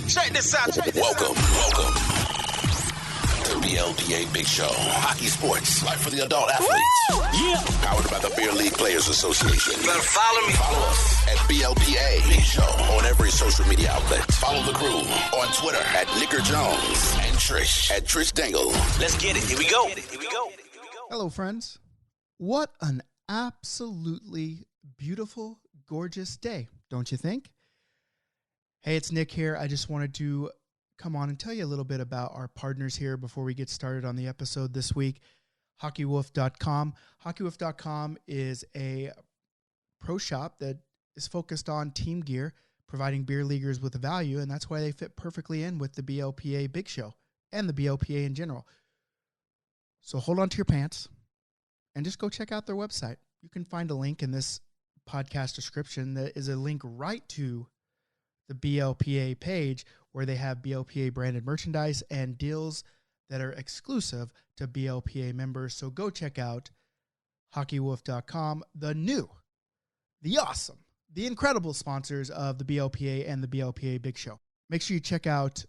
Check this out. Welcome to BLPA Big Show. Hockey sports, life for the adult athletes. Yeah. Powered by the Beer League Players Association. Better follow me. Follow us at BLPA Big Show on every social media outlet. Follow the crew on Twitter at Nicker Jones and Trish at Trish Dangle. Let's get it. Here we go. Hello, friends. What an absolutely beautiful, gorgeous day, don't you think? Hey, it's Nick here. I just wanted to come on and tell you a little bit about our partners here before we get started on the episode this week. HockeyWolf.com. HockeyWolf.com is a pro shop that is focused on team gear, providing beer leaguers with value, and that's why they fit perfectly in with the BLPA Big Show and the BLPA in general. So hold on to your pants and just go check out their website. You can find a link in this podcast description that is a link right to the BLPA page where they have BLPA branded merchandise and deals that are exclusive to BLPA members. So go check out HockeyWolf.com, the awesome, the incredible sponsors of the BLPA and the BLPA Big Show. Make sure you check out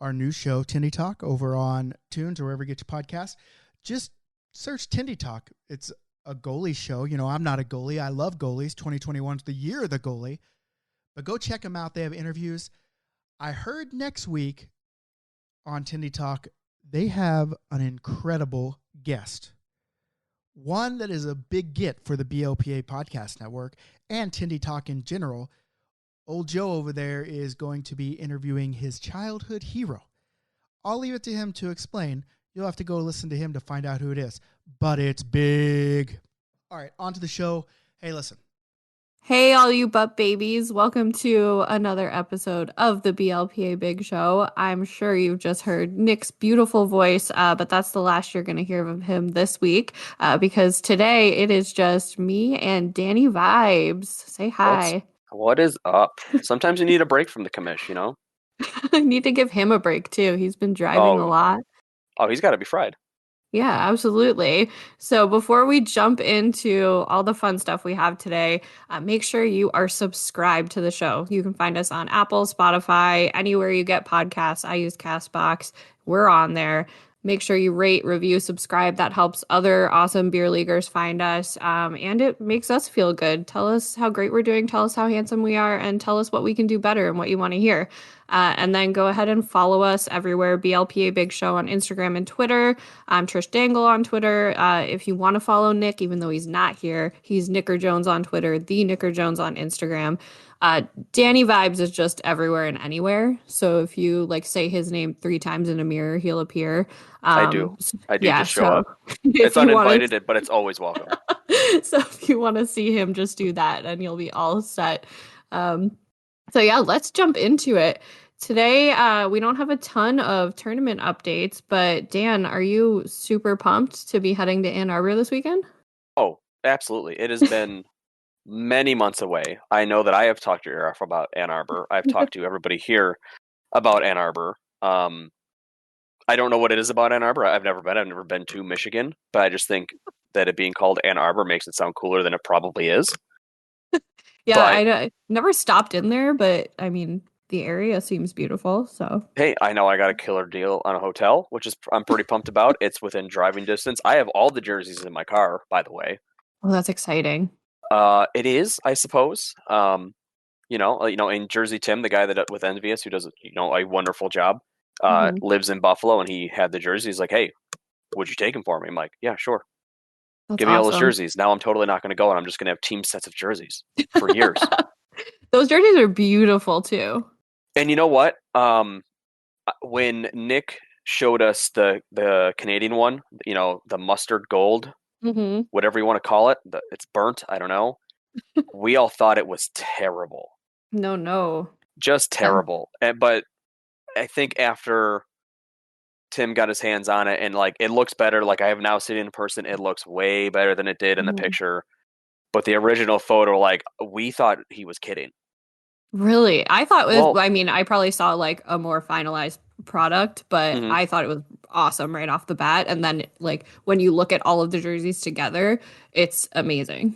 our new show, Tindy Talk, over on Tunes or wherever you get your podcasts. Just search Tindy Talk. It's a goalie show. You know, I'm not a goalie. I love goalies. 2021 is the year of the goalie. But go check them out. They have interviews. I heard next week on Tindy Talk, they have an incredible guest. One that is a big get for the BLPA Podcast Network and Tindy Talk in general. Old Joe over there is going to be interviewing his childhood hero. I'll leave it to him to explain. You'll have to go listen to him to find out who it is. But it's big. All right, on to the show. Hey, listen. Hey, all you butt babies. Welcome to another episode of the BLPA Big Show. I'm sure you've just heard Nick's beautiful voice, but that's the last you're going to hear of him this week because today it is just me and Danny Vibes. Say hi. What is up? Sometimes you need a break from the commish, you know? I need to give him a break, too. He's been driving a lot. Oh, he's got to be fried. Yeah, absolutely. So before we jump into all the fun stuff we have today, make sure you are subscribed to the show. You can find us on Apple, Spotify, anywhere you get podcasts. I use CastBox. We're on there. Make sure you rate, review, subscribe. That helps other awesome beer leaguers find us. And it makes us feel good. Tell us how great we're doing. Tell us how handsome we are. And tell us what we can do better and what you want to hear. And then go ahead and follow us everywhere. BLPA Big Show on Instagram and Twitter. I'm Trish Dangle on Twitter. If you want to follow Nick, even though he's not here, he's Nicker Jones on Twitter, the Nicker Jones on Instagram. Danny Vibes is just everywhere and anywhere. So if you say his name 3 times in a mirror, he'll appear. I do yeah, just show up. It's uninvited, but it's always welcome. So if you want to see him, just do that and you'll be all set. So yeah, let's jump into it. Today, we don't have a ton of tournament updates, but Dan, are you super pumped to be heading to Ann Arbor this weekend? Oh, absolutely. It has been many months away. I know that I have talked to Eric about Ann Arbor. I've talked to everybody here about Ann Arbor. I don't know what it is about Ann Arbor. I've never been to Michigan, but I just think that it being called Ann Arbor makes it sound cooler than it probably is. Yeah, I never stopped in there, but I mean, the area seems beautiful. So hey, I know I got a killer deal on a hotel, which is I'm pretty pumped about. It's within driving distance. I have all the jerseys in my car, by the way. Oh, that's exciting. It is, I suppose. In Jersey Tim, the guy that with Envious, who does a wonderful job, lives in Buffalo, and he had the jersey. He's like, "Hey, would you take him for me?" I'm like, "Yeah, sure." That's Give me all those awesome. jerseys. Now I'm totally not going to go, and I'm just going to have team sets of jerseys for years. Those jerseys are beautiful too. And you know what? When Nick showed us the Canadian one, the mustard gold, whatever you want to call it, it's burnt. I don't know. We all thought it was terrible. No. Just terrible. But I think after Tim got his hands on it and it looks better. I have now seen it in person. It looks way better than it did in the picture. But the original photo, we thought he was kidding. Really? I thought it was, I probably saw a more finalized product, but I thought it was awesome right off the bat. And then when you look at all of the jerseys together, it's amazing.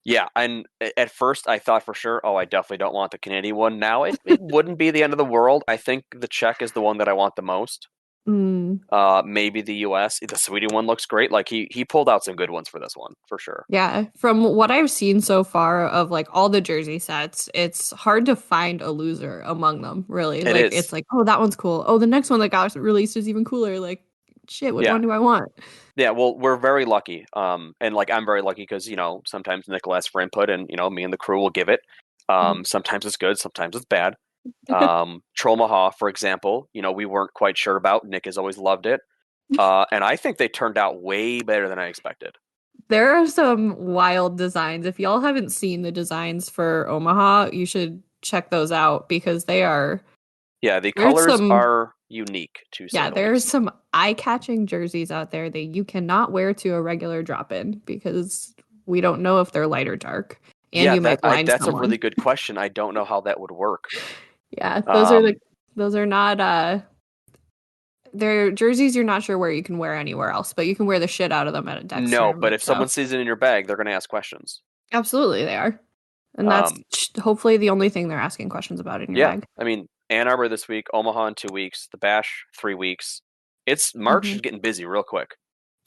Yeah, and at first I thought for sure, oh, I definitely don't want the Canadian one. Now it wouldn't be the end of the world. I think the Czech is the one that I want the most. Mm. Maybe the US. The Sweden one looks great. Like he pulled out some good ones for this one for sure. Yeah, from what I've seen so far of like all the jersey sets, it's hard to find a loser among them, really. It Like is. it's like, oh, that one's cool. Oh, the next one that got released is even cooler. Like, shit, which Yeah. one do I want? Yeah, well, we're very lucky. And like I'm very lucky because, sometimes Nick asks for input and, me and the crew will give it. Sometimes it's good, sometimes it's bad. Trollmaha, for example, we weren't quite sure about. Nick has always loved it. And I think they turned out way better than I expected. There are some wild designs. If y'all haven't seen the designs for Omaha, you should check those out because they are. Yeah, the There's colors some. are unique to say Yeah, the there's least. some eye-catching jerseys out there that you cannot wear to a regular drop-in because we don't know if they're light or dark, and Yeah, you might blind that's a someone. really good question. I don't know how that would work. Yeah, those are not they're jerseys you're not sure where you can wear anywhere else, but you can wear the shit out of them at a Dex No, but tournament, if so someone sees it in your bag, they're going to ask questions. absolutely they are. And that's Um, hopefully the only thing they're asking questions about in your Yeah, bag. I mean, Ann Arbor this week, Omaha in 2 weeks, the Bash 3 weeks. March is getting busy real quick.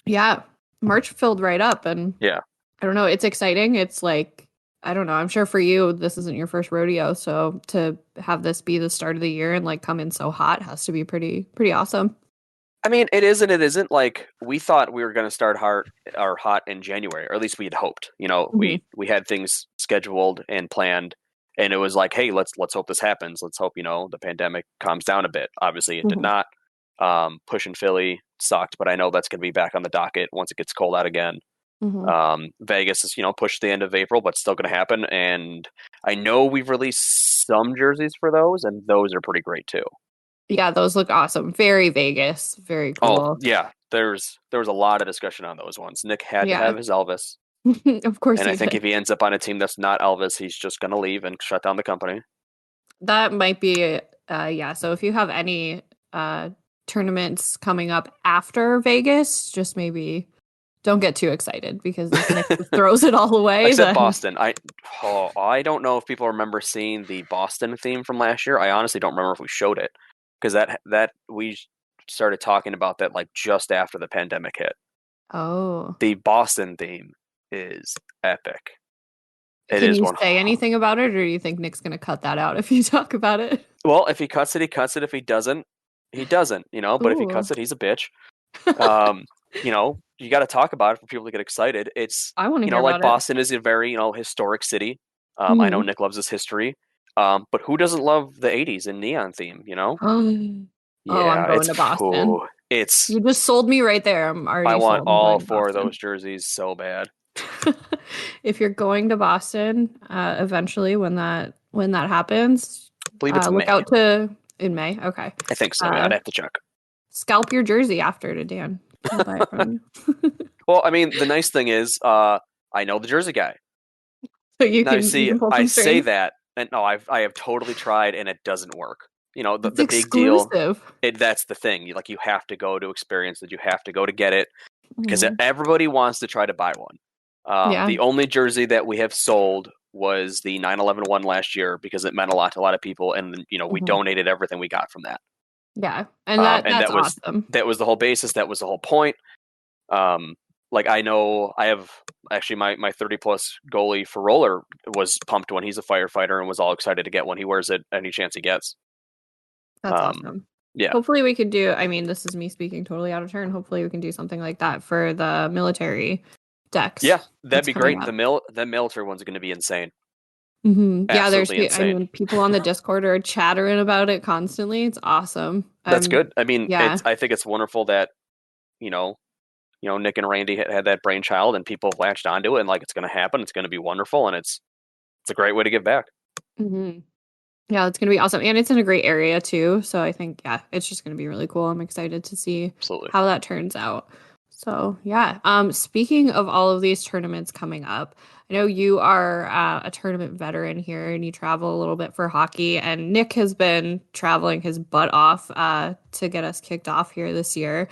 Yeah, March filled right up, and Yeah. I don't know, it's exciting. It's like, I don't know, I'm sure for you this isn't your first rodeo, so to have this be the start of the year and like come in so hot has to be pretty awesome. I mean, it is and it isn't. Like we thought we were going to start hot in January, or at least we had hoped. We had things scheduled and planned, and it was like, hey, let's hope this happens. Let's hope the pandemic calms down a bit. Obviously, it did not. Push in Philly sucked, but I know that's going to be back on the docket once it gets cold out again. Vegas is pushed the end of April, but still going to happen. And I know we've released some jerseys for those, and those are pretty great too. Yeah, those look awesome. Very Vegas. Very cool. Oh, yeah. There was a lot of discussion on those ones. Nick had to have his Elvis. Of course And he I think did. if he ends up on a team that's not Elvis, he's just going to leave and shut down the company. That might be, yeah. So if you have any tournaments coming up after Vegas, just maybe don't get too excited because if Nick throws it all away. Except then... Boston. I don't know if people remember seeing the Boston theme from last year. I honestly don't remember if we showed it. Because that we started talking about that like just after the pandemic hit. Oh. The Boston theme is epic. Can you say anything about it, or do you think Nick's going to cut that out if you talk about it? Well, if he cuts it, he cuts it. If he doesn't, he doesn't. But if he cuts it, he's a bitch. You got to talk about it for people to get excited. It's I want to hear like about Boston is a very historic city. I know Nick loves his history. But who doesn't love the 80s and neon theme, Yeah, I'm going to Boston. You just sold me right there. I'm already I want sold. all four of those jerseys so bad. If you're going to Boston, eventually when that happens, I believe it's look May. out to in May. Okay. I think so. I'd have to check. Scalp your jersey after to Dan. I'll buy it from you. Well, I mean, the nice thing is, I know the jersey guy. So you can pull some I strings. say that, and no, I have totally tried, and it doesn't work. The big exclusive. deal. That's the thing. You have to go to experience it. You have to go to get it because everybody wants to try to buy one. The only jersey that we have sold was the 9/11 one last year because it meant a lot to a lot of people, and we donated everything we got from that. Yeah, and that's awesome. That was the whole basis. That was the whole point. I know I have actually my 30+ goalie for roller was pumped when he's a firefighter and was all excited to get one. He wears it any chance he gets. That's awesome. Yeah. Hopefully we could do, I mean, this is me speaking totally out of turn. Hopefully we can do something like that for the military decks. Yeah, that'd be great. The military one's going to be insane. Yeah, insane. I mean, people on the Discord are chattering about it constantly. It's awesome. That's good. I mean, I think it's wonderful that, Nick and Randy had that brainchild and people latched onto it and it's going to happen. It's going to be wonderful. And it's a great way to give back. Yeah, it's going to be awesome. And it's in a great area too. So I think, it's just going to be really cool. I'm excited to see how that turns out. So yeah. Speaking of all of these tournaments coming up, I know you are a tournament veteran here and you travel a little bit for hockey, and Nick has been traveling his butt off to get us kicked off here this year.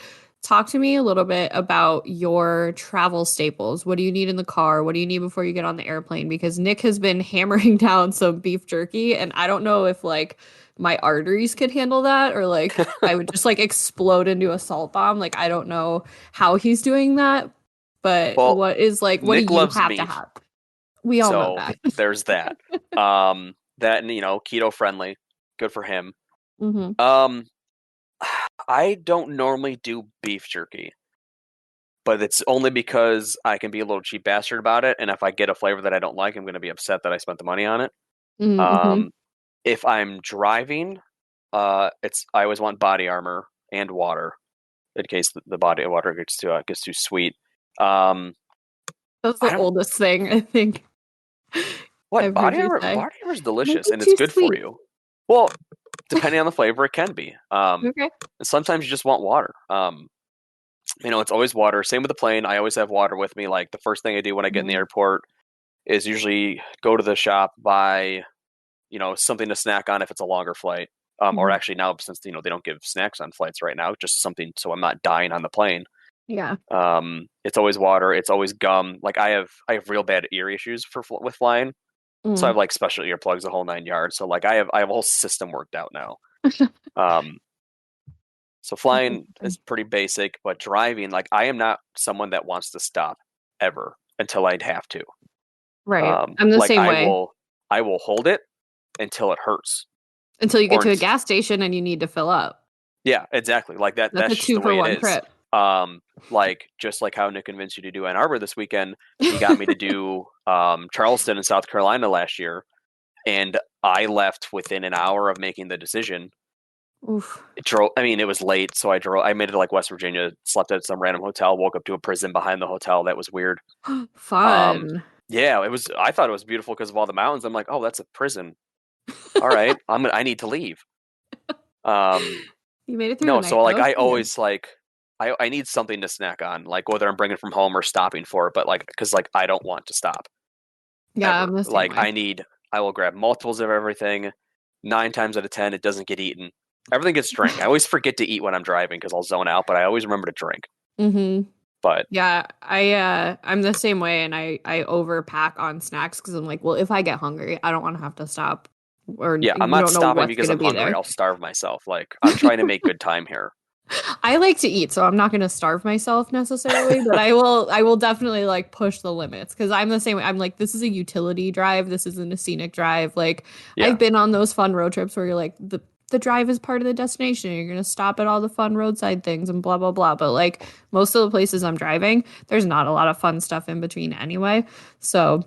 talk to me a little bit about your travel staples. What do you need in the car? What do you need before you get on the airplane? Because Nick has been hammering down some beef jerky, and I don't know if like my arteries could handle that, or like I would just like explode into a salt bomb. Like I don't know how he's doing that, but Well, what do Nick you loves have to beef, have? We all know so that. there's that. That and keto friendly, good for him. Hmm. I don't normally do beef jerky, but it's only because I can be a little cheap bastard about it, and if I get a flavor that I don't like, I'm going to be upset that I spent the money on it. Hmm. If I'm driving, I always want body armor and water in case the body of water gets too sweet. Um, That's I the don't oldest thing I think what I've heard body you armor. say. Body armor is Might delicious be and it's too good for sweet. you. Well, depending on the flavor, it can be. Okay. Sometimes you just want water. It's always water. Same with the plane. I always have water with me. Like the first thing I do when I get in the airport is usually go to the shop, buy, something to snack on if it's a longer flight. Or actually now since they don't give snacks on flights right now, just something so I'm not dying on the plane. Yeah. It's always water. It's always gum. Like I have real bad ear issues with flying, so I have like special earplugs, the whole 9 yards. So like I have a whole system worked out now. Um, so flying is pretty basic, but driving, like I am not someone that wants to stop ever until I'd have to. Right. I'm the Like same way. I will hold it until it hurts. Until you get Or to a gas station and you need to fill up. Yeah, exactly. Like That's that's a just the way it 2-for-1 is. trip. Like just like how Nick convinced you to do Ann Arbor this weekend, he got me to do Charleston in South Carolina last year, and I left within an hour of making the decision. Oof. It was late, so I made it to like West Virginia, slept at some random hotel, woke up to a prison behind the hotel. That was weird. Fun. Yeah, it was. I thought it was beautiful because of all the mountains. I'm like, oh, that's a prison. All right, I need to leave. You made it through No, the night so like though. I Good. always like I need something to snack on, like whether I'm bringing from home or stopping for it, but like because like I don't want to stop Yeah, ever. I'm the same Like way. I will grab multiples of everything. 9 times out of 10, it doesn't get eaten. Everything gets drank. I always forget to eat when I'm driving because I'll zone out, but I always remember to drink. Mm-hmm. But Yeah, I'm the same way, and I overpack on snacks because I'm like, well, if I get hungry, I don't want to have to stop, or yeah, I'm you not don't know stopping what's because gonna I'm be hungry. there. I'll starve myself. Like I'm trying to make good time here. I like to eat, so I'm not going to starve myself necessarily, but I will definitely like push the limits because I'm the same way. I'm like, this is a utility drive. This isn't a scenic drive. Like Yeah. I've been on those fun road trips where you're like the drive is part of the destination. You're going to stop at all the fun roadside things and blah blah blah. But like most of the places I'm driving, there's not a lot of fun stuff in between anyway. So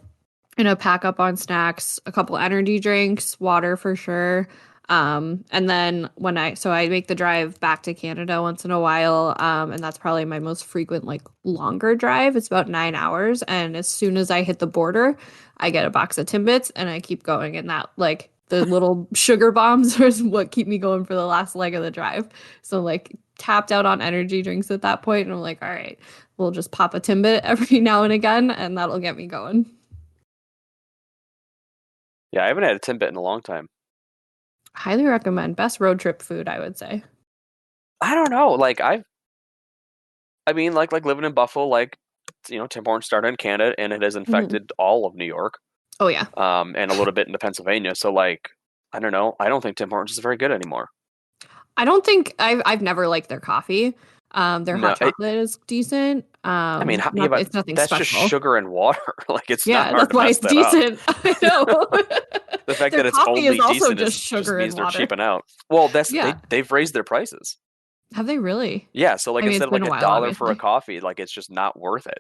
pack up on snacks, a couple energy drinks, water for sure. And then I make the drive back to Canada once in a while. And that's probably my most frequent, like longer drive. It's about 9 hours. And as soon as I hit the border, I get a box of Timbits and I keep going. And that like the little sugar bombs is what keep me going for the last leg of the drive. So like tapped out on energy drinks at that point, and I'm like, all right, we'll just pop a Timbit every now and again, and that'll get me going. Yeah, I haven't had a Timbit in a long time. Highly recommend. Best road trip food, I would say. I don't know. Like like living in Buffalo, like Tim Hortons started in Canada and it has infected all of New York. Oh yeah. And a little bit into Pennsylvania. So like, I don't know. I don't think Tim Hortons is very good anymore. I don't think I've never liked their coffee. Their No, hot chocolate is decent. but It's nothing that's just special. sugar and water. Like it's not Yeah, hard that's to why mess it's that up. decent. I know. The fact Their that it's coffee is only also decent just is just sugar means and they're water. cheaping out. Well, Yeah. they've raised their prices. Have they really? Yeah, so like I mean, instead it's of been like a a while, dollar for a obviously. coffee, like it's just not worth it.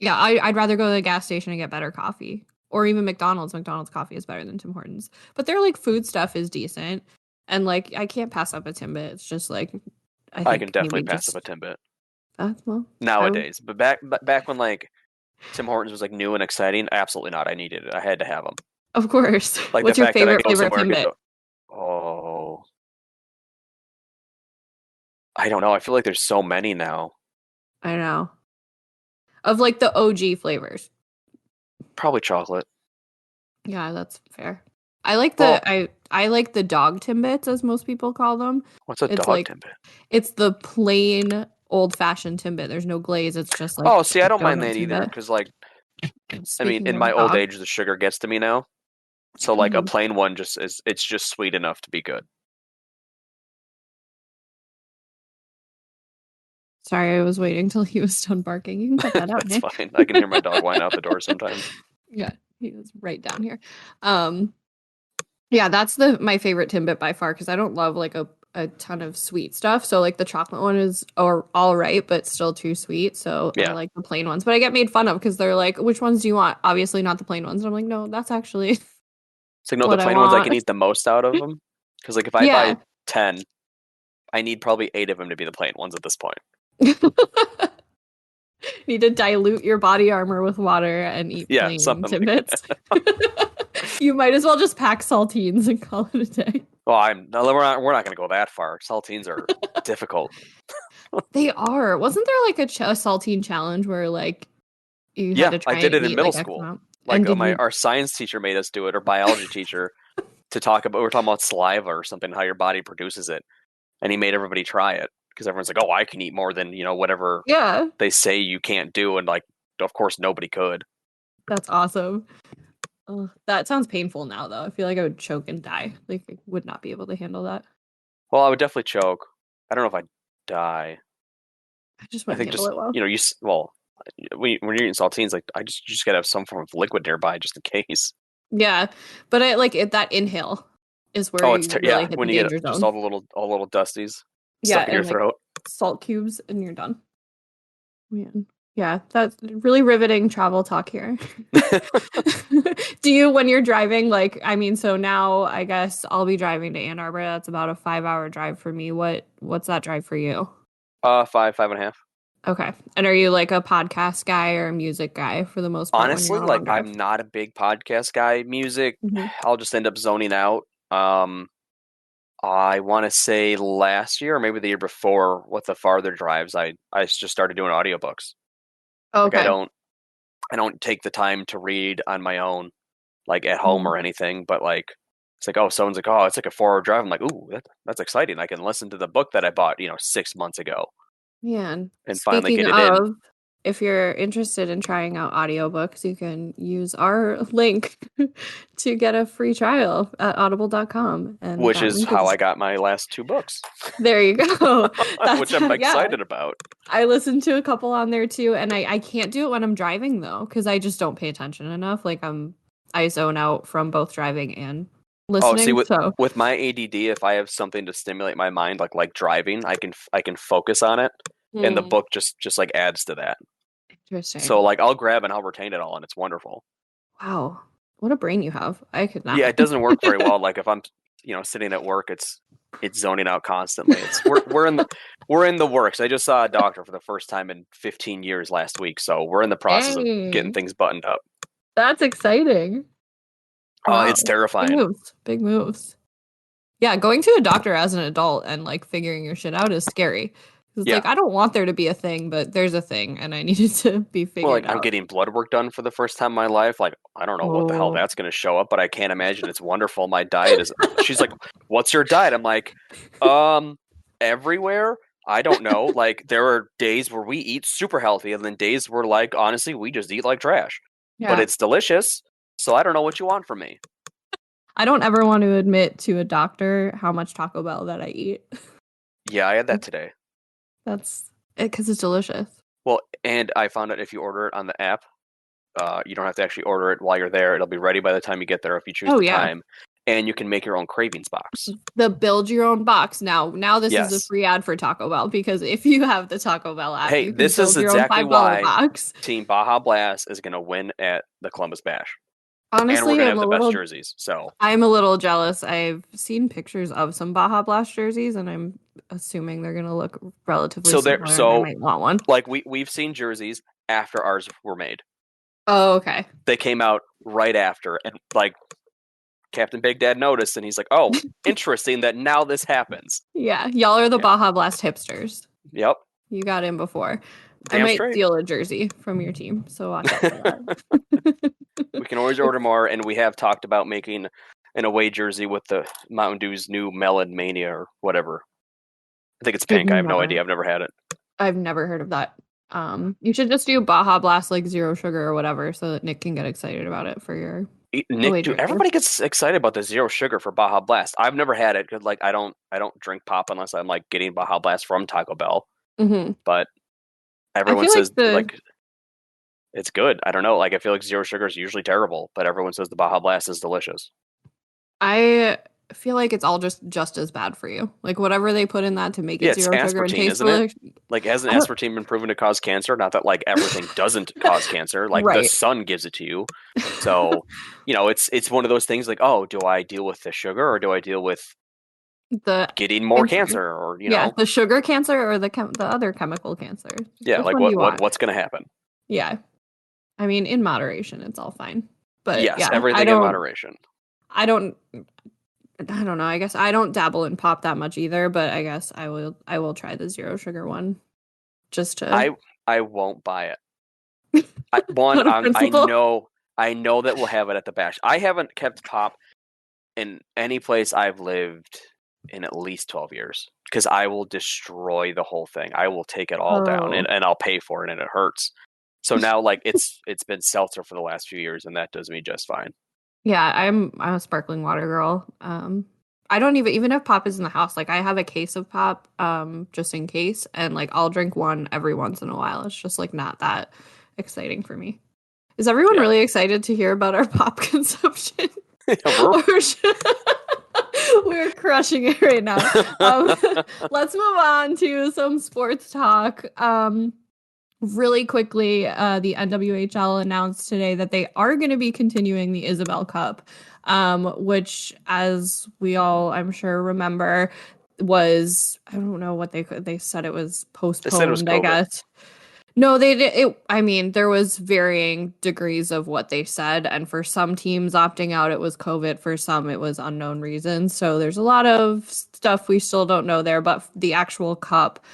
Yeah, I'd rather go to the gas station and get better coffee. Or even McDonald's. McDonald's coffee is better than Tim Hortons. But their like food stuff is decent. And like I can't pass up a Timbit. It's just like I I can think definitely maybe pass up just a Timbit well, nowadays. But back when like Tim Hortons was like new and exciting, absolutely not. I needed it. I had to have them. of course. Like the What's your fact that I favorite go flavor of somewhere and Timbit? go, oh, I don't know. I feel like there's so many now. I know. Of like the OG flavors. Probably chocolate. Yeah, that's fair. I like Well, I like the dog Timbits, as most people call them. what's a It's dog like Timbit? it's the plain old fashioned Timbit. There's no glaze. It's just like Oh, see, I don't mind donut that either, Timbit. because like, I mean, Speaking in of my old dog, age, the sugar gets to me now. So like a Mhm. plain one it's just sweet enough to be good. Sorry, I was waiting till he was done barking. You can cut that out, That's Nick. fine. I can hear my dog whine out the door sometimes. Yeah, he was right down here. Yeah, that's my favorite Timbit by far because I don't love like a ton of sweet stuff. So like the chocolate one is all right, but still too sweet. So I Yeah. like the plain ones. But I get made fun of because they're like, which ones do you want? Obviously not the plain ones. And I'm like, no, that's actually So no, the what I plain ones I can want. eat the most out of them. Because like if I Yeah. buy 10, I need probably 8 of them to be the plain ones at this point. Need to dilute your body armor with water and eat Yeah, plain something like Timbits. You might as well just pack saltines and call it a day. Well, we're not going to go that far. Saltines are difficult. They are. Wasn't there like a saltine challenge where like you had Yeah, to try I did and it in eat middle like X school. amount? Like And did you? our science teacher made us do it, or biology teacher, to talk about. We were talking about saliva or something, how your body produces it, and he made everybody try it because everyone's like, "Oh, I can eat more than whatever Yeah, they say you can't do," and like, of course, nobody could. that's awesome. Ugh, that sounds painful now, though. I feel like I would choke and die. Like I would not be able to handle that. Well, I would definitely choke. I don't know if I'd die. I just I wouldn't think handle just it well. when you're eating saltines, like you just gotta have some form of liquid nearby just in case. Yeah, but I like it. That inhale is where Oh, you really yeah, hit the when you get danger just zone. all the little dusties Yeah, stuck in your and like throat. salt cubes, and you're done. Man. Yeah, that's really riveting travel talk here. Do you, when you're driving, like, I mean, so now I guess I'll be driving to Ann Arbor. That's about a 5 hour drive for me. What's that drive for you? 5.5. Okay. And are you like a podcast guy or a music guy for the most part when you're Honestly, on a like long drive? I'm not a big podcast guy. Music, Mhm. I'll just end up zoning out. I want to say last year or maybe the year before, with the farther drives, I just started doing audiobooks. Like Okay. I don't take the time to read on my own, like at home Mhm. or anything. But like it's like, oh, someone's like, oh, it's like a 4 hour drive. I'm like, ooh, that's exciting. I can listen to the book that I bought 6 months ago Man, and finally speaking get it in. of, if you're interested in trying out audiobooks, you can use our link to get a free trial at audible.com. And Which that is link how is I got my last 2 books, there you go. which That's I'm yeah. excited about. I listened to a couple on there too, and I can't do it when I'm driving though, because I just don't pay attention enough. Like I zone out from both driving and Oh, see, listening. So with my ADD, if I have something to stimulate my mind, like driving, I can focus on it, and the Hmm, book just like adds to that. interesting. So like I'll grab and I'll retain it all, and it's wonderful. Wow. What a brain you have. I could Yeah, not. it doesn't work very well. Like if I'm sitting at work, it's zoning out constantly. It's we're in the works. I just saw a doctor for the first time in 15 years last week, so we're in the process of getting Dang. things buttoned up. That's exciting. Wow. It's Big terrifying. moves. Big moves. Yeah, going to a doctor as an adult and like figuring your shit out is scary. 'Cause it's Yeah. like I don't want there to be a thing, but there's a thing and I need it to be Well, figured like I'm out. getting blood work done for the first time in my life. Like I don't know what the hell Oh. that's going to show up, but I can't imagine it's wonderful. My diet is. She's like, "What's your diet?" I'm like, everywhere. I don't know. Like there are days where we eat super healthy, and then days where, like, honestly, we just eat like trash. But Yeah. it's delicious. So I don't know what you want from me. I don't ever want to admit to a doctor how much Taco Bell that I eat. Yeah, I had that today. That's it because it's delicious. Well, and I found out if you order it on the app, you don't have to actually order it while you're there. It'll be ready by the time you get there if you choose Oh the yeah. time. And you can make your own cravings box. The build your own box. Now this is a Yes. free ad for Taco Bell because if you have the Taco Bell app, Hey, you can this is build your own exactly $5 why box. Team Baja Blast is going to win at the Columbus Bash. And we're Honestly, going to have the best jerseys. So I'm a little jealous. I've seen pictures of some Baja Blast jerseys, and I'm assuming they're gonna look relatively similar, and I might want one. like we've seen jerseys after ours were made. Oh, okay. They came out right after, and like Captain Big Dad noticed, and he's like, "Oh, interesting that now this happens." Yeah, y'all are the Yeah. Baja Blast hipsters. Yep. You got in before. I Damn might straight. steal a jersey from your team, so watch out for that. We can always order more, and we have talked about making an away jersey with the Mountain Dew's new Melon Mania or whatever. I think it's pink. I have no idea. I've never had it. I've never heard of that. You should just do Baja Blast like zero sugar or whatever, so that Nick can get excited about it for your Nick, away dude, drinker. everybody gets excited about the zero sugar for Baja Blast. I've never had it because like I don't drink pop unless I'm like getting Baja Blast from Taco Bell. Mm-hmm. But everyone feel like says like it's good. I don't know. Like I feel like zero sugar is usually terrible, but everyone says the Baja Blast is delicious. I feel like it's all just as bad for you. Like whatever they put in that to make it Yeah, it's zero sugar and aspartame, taste isn't it? delicious. Like hasn't I don't- aspartame been proven to cause cancer? Not that like everything doesn't cause cancer. Like the Right. sun gives it to you. So, you know, it's one of those things like, oh, do I deal with the sugar or do I deal with The getting more cancer. cancer or Yeah, know? the sugar cancer or the other chemical cancer. Yeah, Which like one do you want? what's going to happen? Yeah. I mean, in moderation, it's all fine. But Yes, yeah, everything in moderation. I don't know. I guess I don't dabble in pop that much either, but I guess I will try the zero sugar one just to I won't buy it. out of principle. I know that we'll have it at the bash. I haven't kept pop in any place I've lived in at least 12 years because I will destroy the whole thing. I will take it all down and I'll pay for it and it hurts. So now like it's been seltzer for the last few years and that does me just fine. Yeah, I'm a sparkling water girl. I don't even if pop is in the house, like I have a case of pop just in case, and like I'll drink one every once in a while. It's just like not that exciting for me. Is everyone really excited to hear about our pop consumption? We're crushing it right now. Let's move on to some sports talk. Really quickly, the NWHL announced today that they are going to be continuing the Isabel Cup, which, as we all, I'm sure, remember, was, I don't know what they said it was postponed, they said it was COVID. I guess. No, they did it. I mean, there was varying degrees of what they said, and for some teams opting out, it was COVID. For some, it was unknown reasons. So there's a lot of stuff we still don't know there. But the actual cup,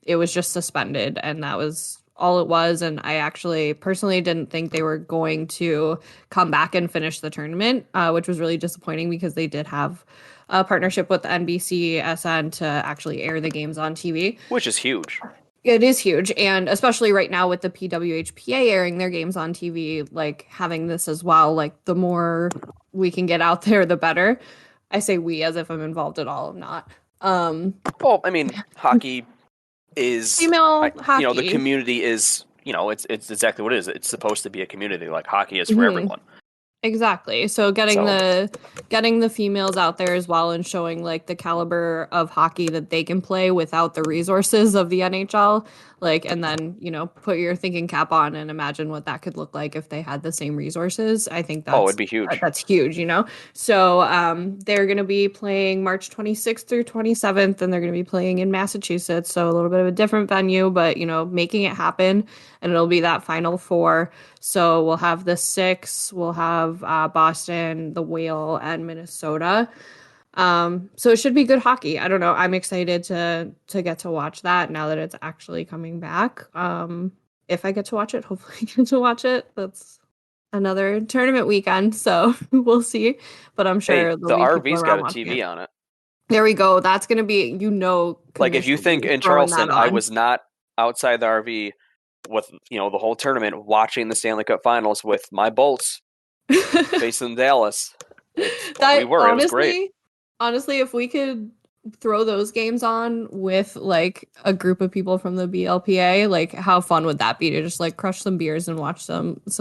it was just suspended, and that was all it was. And I actually personally didn't think they were going to come back and finish the tournament, which was really disappointing because they did have a partnership with NBC SN to actually air the games on TV, which is huge. It is huge, and especially right now with the PWHPA airing their games on TV, like having this as well, like the more we can get out there, the better. I say we as if I'm involved at all. I'm not. Well, I mean, hockey is female hockey. You know, the community is, you know, it's exactly what it is. It's supposed to be a community. Like hockey is for everyone. Exactly. So getting the females out there as well and showing like the caliber of hockey that they can play without the resources of the NHL, like, and then, you know, put your thinking cap on and imagine what that could look like if they had the same resources. I think it'd be huge. That's huge, you know? So they're going to be playing March 26th through 27th, and they're going to be playing in Massachusetts. So a little bit of a different venue, but, you know, making it happen, and it'll be that Final Four. So we'll have the 6, we'll have Boston, the Whale, and Minnesota. So it should be good hockey. I don't know. I'm excited to get to watch that now that it's actually coming back. If I get to watch it, hopefully I get to watch it. That's another tournament weekend, so we'll see. But I'm sure the RV's got a TV on it. There we go. That's going to be, you know, like if you think in Charleston, I was not outside the RV with, you know, the whole tournament watching the Stanley Cup Finals with my Bolts facing Dallas. It was great. Honestly, if we could throw those games on with like a group of people from the BLPA, like how fun would that be to just like crush some beers and watch some it's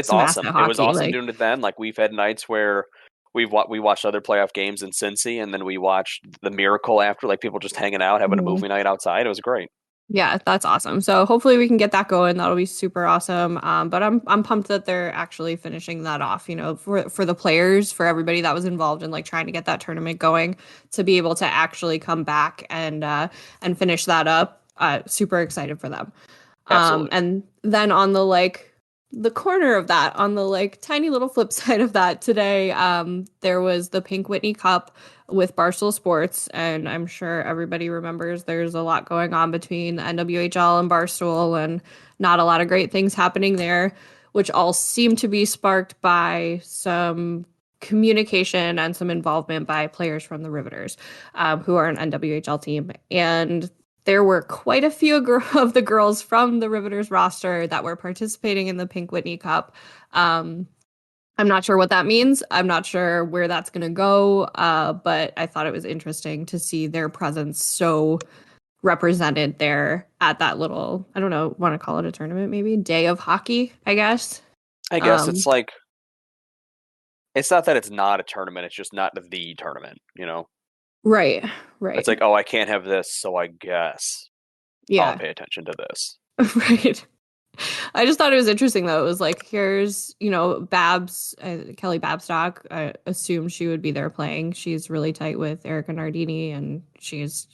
awesome. It was awesome doing it then. Like we've had nights where we watched other playoff games in Cincy, and then we watched the Miracle after, like people just hanging out, having a movie night outside. It was great. Yeah, that's awesome. So hopefully we can get that going. That'll be super awesome. But I'm pumped that they're actually finishing that off, you know, for the players, for everybody that was involved in like trying to get that tournament going, to be able to actually come back and finish that up. Super excited for them. And then on the corner of that, on the like tiny little flip side of that, today there was the Pink Whitney Cup with Barstool Sports, and I'm sure everybody remembers there's a lot going on between the NWHL and Barstool, and not a lot of great things happening there, which all seem to be sparked by some communication and some involvement by players from the Riveters, who are an NWHL team. And there were quite a few of the girls from the Riveters roster that were participating in the Pink Whitney Cup. I'm not sure what that means. I'm not sure where that's going to go, but I thought it was interesting to see their presence so represented there at that little, I don't know, want to call it a tournament, maybe day of hockey, I guess. I guess it's like, it's not that it's not a tournament, it's just not the tournament, you know? Right. It's like, oh, I can't have this, so I guess I'll Yeah. pay attention to this. Right. I just thought it was interesting, though. It was like, here's, Babs, Kelly Babstock. I assumed she would be there playing. She's really tight with Erica Nardini, and she's,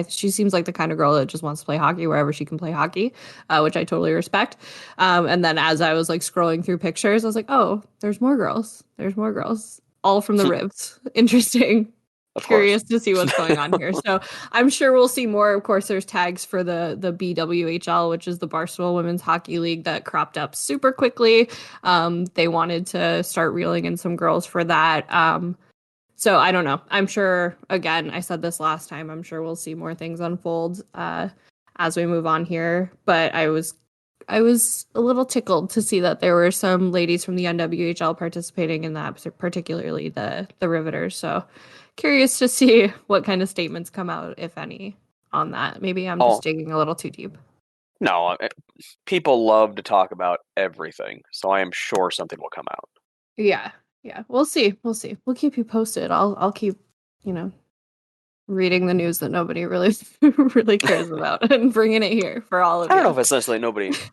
she seems like the kind of girl that just wants to play hockey wherever she can play hockey, which I totally respect. And then as I was like scrolling through pictures, I was like, oh, there's more girls. There's more girls, all from the Ribs. Interesting. Curious to see what's going on here. So I'm sure we'll see more. Of course, there's tags for the BWHL, which is the Barstool Women's Hockey League, that cropped up super quickly. They wanted to start reeling in some girls for that. So I don't know. I'm sure, again, I said this last time, I'm sure we'll see more things unfold as we move on here. But I was a little tickled to see that there were some ladies from the NWHL participating in that, particularly the Riveters. So curious to see what kind of statements come out, if any, on that. Maybe I'm just digging a little too deep. No, people love to talk about everything, so I am sure something will come out. Yeah. We'll see. We'll keep you posted. I'll keep, reading the news that nobody really really cares about and bringing it here for all of you. I don't know if it's necessarily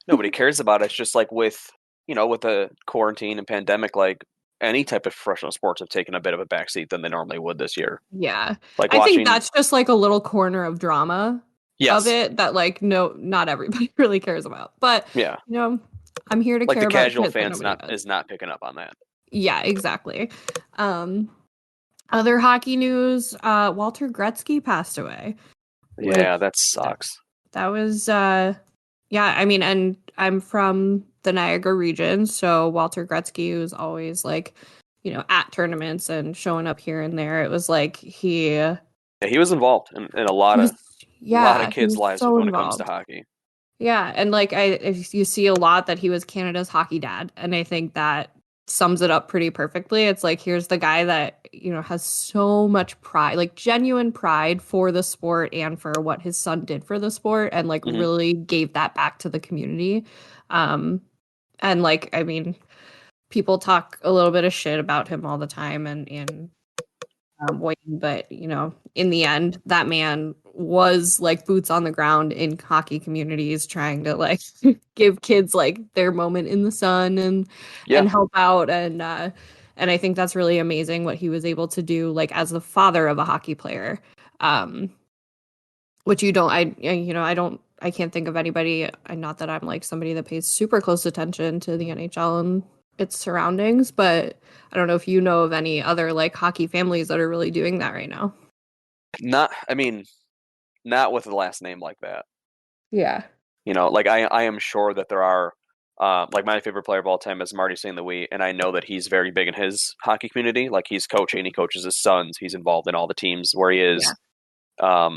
nobody cares about it. It's just like with the quarantine and pandemic, like any type of professional sports have taken a bit of a backseat than they normally would this year. Yeah. Like I think that's just like a little corner of drama of it that like not everybody really cares about. But yeah, I'm here to like care the about casual fans is not picking up on that. Yeah, exactly. Other hockey news, Walter Gretzky passed away. Yeah, that sucks. That was I mean, and I'm from the Niagara region, so Walter Gretzky was always like, at tournaments and showing up here and there. It was like he was involved in a lot of kids' lives when it comes to hockey. Yeah, and like you see a lot that he was Canada's hockey dad, and I think that sums it up pretty perfectly. It's like, here's the guy that has so much pride, like genuine pride for the sport and for what his son did for the sport, and like really gave that back to the community. And like, I mean, people talk a little bit of shit about him all the time, and but in the end, that man was like boots on the ground in hockey communities, trying to like give kids like their moment in the sun and help out, and I think that's really amazing what he was able to do, like as the father of a hockey player, which I can't think of anybody, not that I'm like somebody that pays super close attention to the NHL and its surroundings, but I don't know if you know of any other like hockey families that are really doing that right now. Not with a last name like that. Yeah. Like I am sure that there are, like my favorite player of all time is Marty St. Louis, and I know that he's very big in his hockey community. Like he's coaching, he coaches his sons, he's involved in all the teams where he is. Yeah.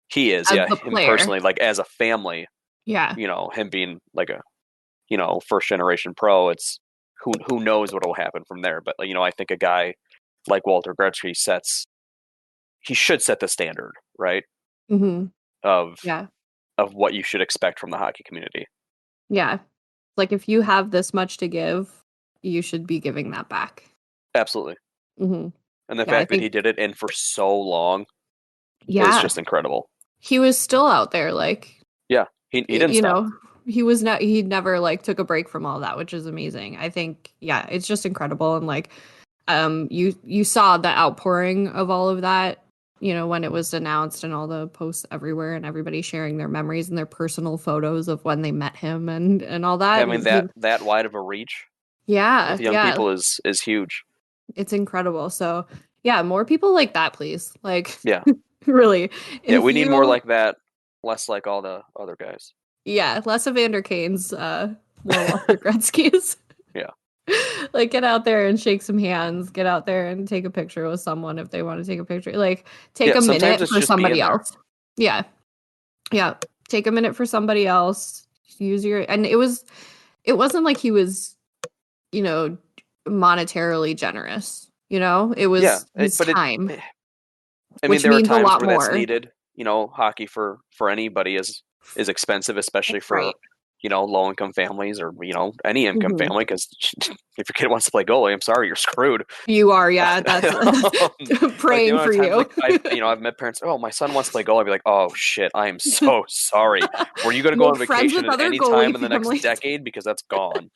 He is, yeah, him personally, like as a family. Yeah. Him being like a, first generation pro, it's who knows what will happen from there. But I think a guy like Walter Gretzky should set the standard, right? Mm-hmm. Of what you should expect from the hockey community. Yeah. Like if you have this much to give, you should be giving that back. Absolutely. Mm-hmm. And the fact that he did it and for so long is just incredible. He was still out there, like, yeah, he didn't stop. He never like took a break from all that, which is amazing. I think, yeah, it's just incredible. And like, you saw the outpouring of all of that, when it was announced, and all the posts everywhere and everybody sharing their memories and their personal photos of when they met him and all that. I mean, that wide of a reach. Yeah. With young people is huge. It's incredible. So yeah, more people like that, please. Like, yeah, really. Yeah, we need more like that, less like all the other guys. Yeah, less Evander Kane's, more Walter Gretzky's. Yeah. Like, get out there and shake some hands. Get out there and take a picture with someone if they want to take a picture. Like, take Yeah, a sometimes minute it's for just being somebody there. else. Yeah. Yeah. Take a minute for somebody else. Use your, and it wasn't like he was, you know, monetarily generous. It Yeah, was his but time, I mean, which there are means a times lot where that's more. needed. Hockey for anybody is expensive, especially for Right. low income families or any income Mhm. family. Because if your kid wants to play goalie, I'm sorry, you're screwed. You are, yeah. That's Like the praying amount for of times, you. like I've met parents. Oh, my son wants to play goalie. I'd be like, oh shit, I am so sorry. Were you going to go on Make friends vacation with at other any time goalie in the next families. decade? Because that's gone.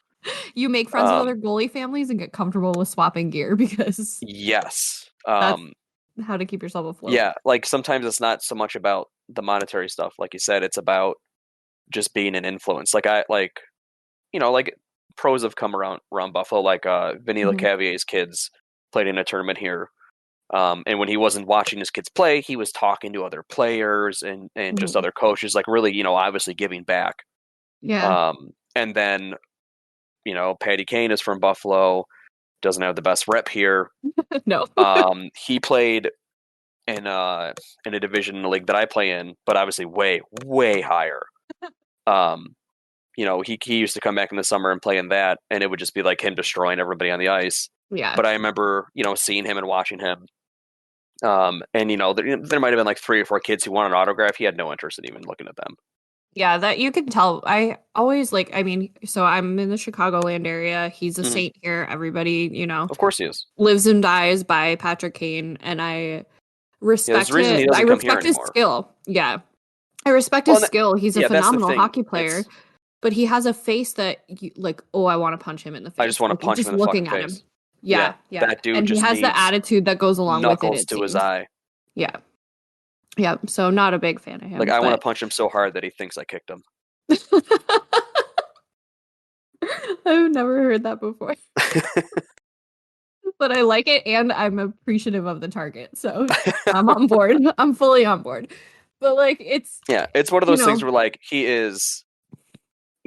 You make friends with other goalie families and get comfortable with swapping gear because Yes. that's how to keep yourself afloat. Yeah, like sometimes it's not so much about the monetary stuff, like you said, it's about just being an influence. Like pros have come around Buffalo, like Vinny Mhm. LeCavier's kids played in a tournament here. And when he wasn't watching his kids play, he was talking to other players and just Mhm. other coaches, like really, obviously giving back. Yeah. And then, Patty Kane is from Buffalo, doesn't have the best rep here. No. He played in a division in the league that I play in, but obviously way, way higher. Um, he used to come back in the summer and play in that, and it would just be like him destroying everybody on the ice. Yeah. But I remember, seeing him and watching him. And there might have been like 3 or 4 kids who wanted an autograph. He had no interest in even looking at them. Yeah, that you can tell. I always so I'm in the Chicagoland area. He's a Mhm. saint here. Everybody, Of course he is. lives and dies by Patrick Kane, and I Yeah, there's a respect reason it. he I doesn't come here respect his anymore. skill. Yeah. I respect Well, his skill. He's a yeah, that's the phenomenal thing. hockey player, It's but he has a face that oh, I want to punch him in the I just face. want to Like punch him just in the fucking looking at him. face. Yeah, Yeah, yeah. that dude And he just has the needs attitude that goes along with it, knuckles it to his seems. eye. Yeah. Yeah. So not a big fan of Like him, I want to but punch him so hard that he thinks I kicked him. I've never heard that before. But I like it and I'm appreciative of the target. So I'm on board. I'm fully on board. But it's Yeah, it's one of you those things know, where like he is,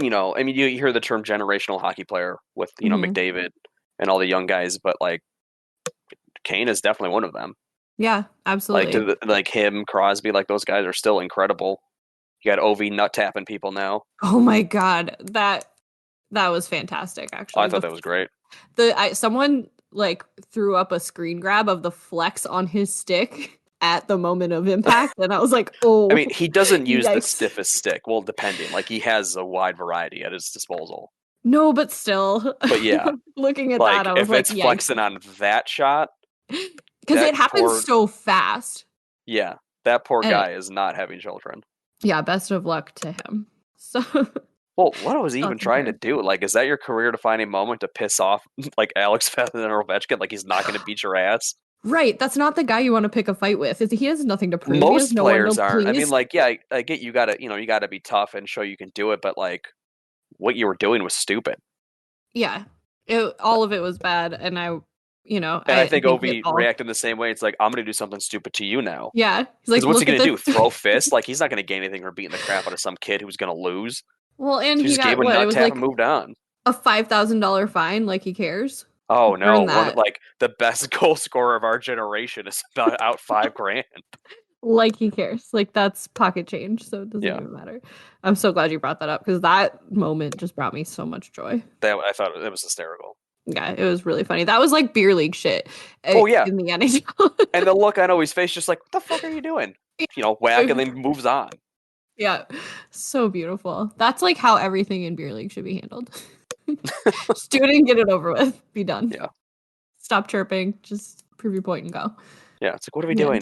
I mean, you hear the term generational hockey player with mhm. McDavid and all the young guys, but like Kane is definitely one of them. Yeah, Like absolutely. like him, Crosby, like those guys are still incredible. You got Ovi nut tapping people now. Oh my God. That was fantastic, I actually. thought that was great. Someone threw up a screen grab of the flex on his stick at the moment of impact, and I was like, I "Oh, mean, he doesn't use the yikes!" stiffest stick. Well, depending, like he has a wide variety at his disposal. No, but still, But yeah, looking at that, like I was if like, it's "Yikes!" flexing on that shot, Because that it happens poor so fast. yeah, that poor And guy is not having children. yeah, best of luck to him. So Well, what was he even thoughts and trying to prayers. do? Like, is that your career defining moment to piss off like Alex Fethers and Ovechkin? Like he's not going to beat your ass. Right, that's not the guy you want to pick a fight with. He has nothing to prove. He has Most no one to players aren't. I mean, please. like, yeah, I get you gotta be tough and show you can do it, but like, what you were doing was stupid. Yeah, all of it was bad, and And I I think think it Ovi all. reacted the same way. It's like, I'm gonna do something stupid to you now. Yeah, he's Because like, what's he look at gonna do? this. Throw fists? Like he's not gonna gain anything from beating the crap out of some kid who's gonna lose. Well, and So he he just gave got him a what? It nut was tap and like moved on. a $5,000 fine. Like he cares. Oh no! Earn that. Like the best goal scorer of our generation is about out $5,000. Like he cares. Like that's pocket change, so it doesn't Yeah, even matter. I'm so glad you brought that up because that moment just brought me so much joy. that I thought it was hysterical. Yeah, it was really funny. That was like beer league shit Oh yeah, in the NHL. and the look on Ovi's face, just like, what the fuck are you doing? Whack, and then moves on. Yeah, so beautiful. That's like how everything in beer league should be handled. Just do it and get it over with. Be done. Yeah, Stop chirping. Just prove your point and go. yeah. It's like, what are we Yeah. doing?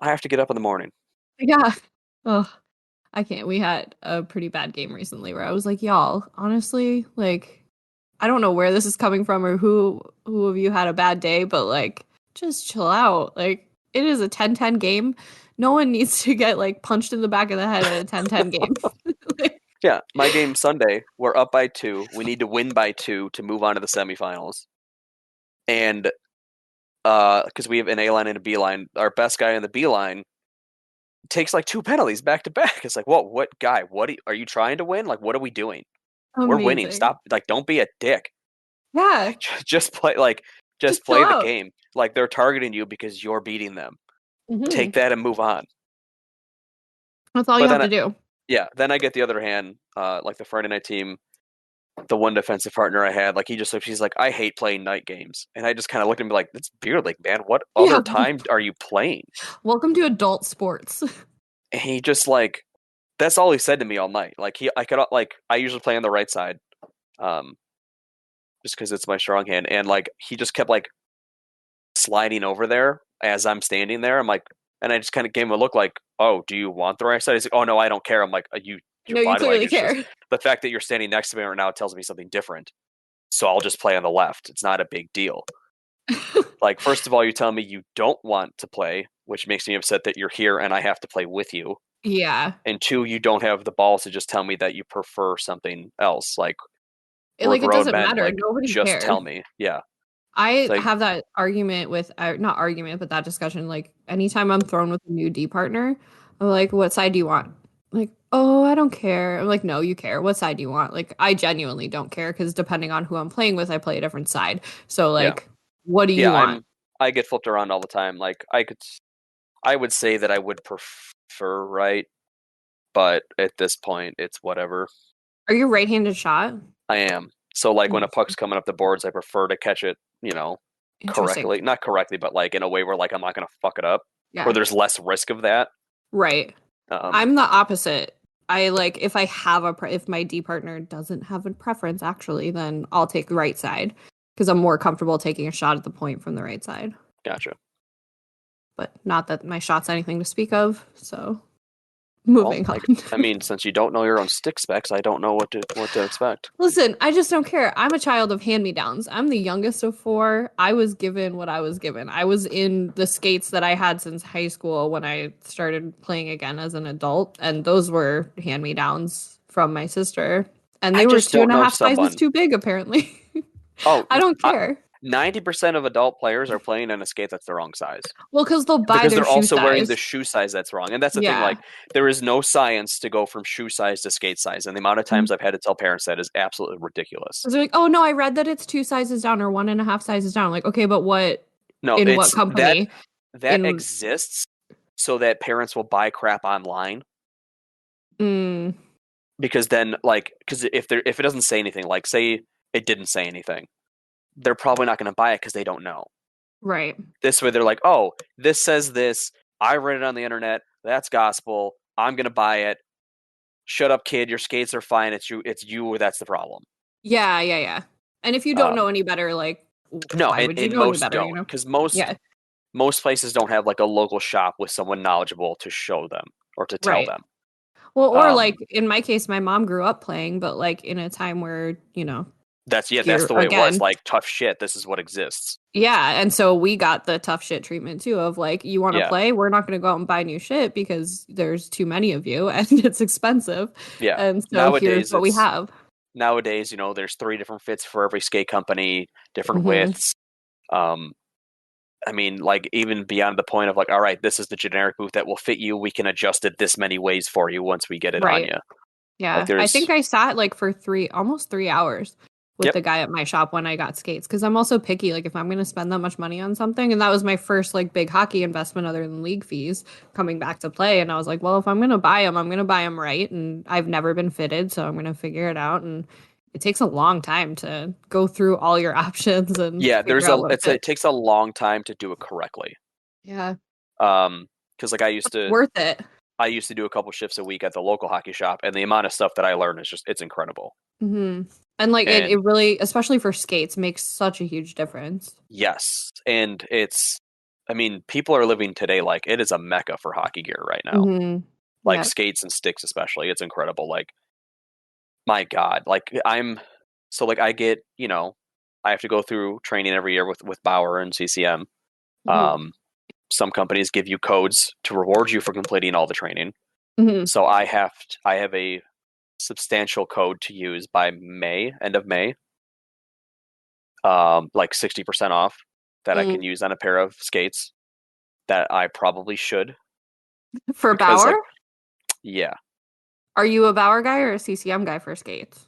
I have to get up in the morning. Yeah. Oh, I can't. We had a pretty bad game recently where I was like, y'all, honestly, I don't know where this is coming from or who of you had a bad day, but just chill out. It is a 10-10 game. No one needs to get punched in the back of the head at a 10-10 game. Yeah, my game Sunday, we're up by 2. We need to win by 2 to move on to the semifinals. And because we have an A line and a B line, our best guy in the B line takes 2 penalties back to back. It's like, what guy? What are you trying to win? Like, what are we doing? We're winning. Amazing. Stop. Like, don't be a dick. Yeah. Just play Just play chill the out. game. Like they're targeting you because you're beating them. Mhm. Take that and move on. That's all But you have then to do. Yeah, then I get the other hand, like the Friday night team, the one defensive partner I had, like she's like, I hate playing night games. And I just kind of looked at him like, it's beer league, man. What Yeah. other time are you playing? Welcome to adult sports. And he just like, that's all he said to me all night. Like I usually play on the right side, um, just because it's my strong hand. And like, he just kept like sliding over there as I'm standing there. I'm like, and I just kind of gave him a look like, oh, do you want the right side? He's like, oh no, I don't care. I'm like, your No, you body clearly language care. just the fact that you're standing next to me right now tells me something different. So I'll just play on the left. It's not a big deal. Like, first of all, you tell me you don't want to play, which makes me upset that you're here and I have to play with you. Yeah. And two, you don't have the balls to just tell me that you prefer something else. Like, we're It grown doesn't men. matter. Like, Nobody just cared. tell me. Yeah. I Like, have that argument with, not argument, but that discussion. Like, anytime I'm thrown with a new D partner, I'm like, what side do you want? Like, oh, I don't care. I'm like, no, you care. What side do you want? Like, I genuinely don't care because depending on who I'm playing with, I play a different side. So, yeah. like, what do you Yeah, want? I get flipped around all the time. Like, I would say that I would prefer right, but at this point, it's whatever. Are you right-handed shot? I am. So like when a Interesting. puck's coming up the boards, I prefer to catch it, Interesting. correctly. Not correctly, but like in a way where like I'm not gonna fuck it up. Yeah. Where there's less risk of that. Right. Um I'm the opposite. I like if I have if my D partner doesn't have a preference actually, then I'll take the right side because I'm more comfortable taking a shot at the point from the right side. Gotcha. But not that my shot's anything to speak of. So Well, moving on. I mean, since you don't know your own stick specs, I don't know what to expect. Listen, I just don't care. I'm a child of hand-me-downs. I'm the youngest of four. I was given what I was given. I was in the skates that I had since high school when I started playing again as an adult, and those were hand-me-downs from my sister. And they I were just two don't and a know half sizes someone. too big, apparently. Oh, I don't care. 90% of adult players are playing in a skate that's the wrong size. Well, because they'll buy Because their they're shoe also wearing the size. shoe size that's wrong. And that's the thing, Yeah. like, there is no science to go from shoe size to skate size. And the amount of times I've had to tell parents that is absolutely ridiculous. They're like, oh no, I read that it's two sizes down or one and a half sizes down. I'm like, okay, but what No, in what it's company? that exists so that parents will buy crap online. Mm, Because then, like, because if it doesn't say anything, like, say it didn't say anything, they're probably not going to buy it because they don't know. right. This way, they're like, oh, this says this. I read it on the internet. That's gospel. I'm going to buy it. Shut up, kid. Your skates are fine. It's you. That's the problem. Yeah, yeah, yeah. And if you don't know any better, like, No, why would you and know any most better, don't, because most Yeah, most places don't have like a local shop with someone knowledgeable to show them or to tell right. them. Well, or like in my case, my mom grew up playing, but like in a time where, That's you're the way it was. again, Like, tough shit. This is what exists. yeah. And so we got the tough shit treatment too of like, you want to Yeah, play? We're not going to go out and buy new shit because there's too many of you and it's expensive. yeah. And so here's what we have. Nowadays, there's 3 different fits for every skate company, different Hmm. widths. I mean, like, even beyond the point of like, all right, this is the generic boot that will fit you. We can adjust it this many ways for you once we get it on Right. you. Yeah. Like, I there's think I sat like for almost 3 hours with Yep. the guy at my shop when I got skates because I'm also picky. Like if I'm going to spend that much money on something, and that was my first like big hockey investment other than league fees coming back to play. And I was like, well, if I'm going to buy them, I'm going to buy them right. And I've never been fitted, so I'm going to figure it out. And it takes a long time to go through all your options and Yeah, figure out what it fits. takes a long time to do it correctly. Yeah, Because like worth it. I used to do a couple shifts a week at the local hockey shop, and the amount of stuff that I learned is it's incredible. Hmm. And like And it really, especially for skates, makes such a huge difference. yes, and I mean, people are living today like it is a mecca for hockey gear right now. Hmm. Like Yeah. skates and sticks, especially, it's incredible. Like, my God, like I get, I have to go through training every year with Bauer and CCM. Hmm. Some companies give you codes to reward you for completing all the training. Hmm. So I have a substantial code to use by end of May, like 60% off that I can use on a pair of skates that I probably should. For Because, Bauer? like, yeah. Are you a Bauer guy or a CCM guy for skates?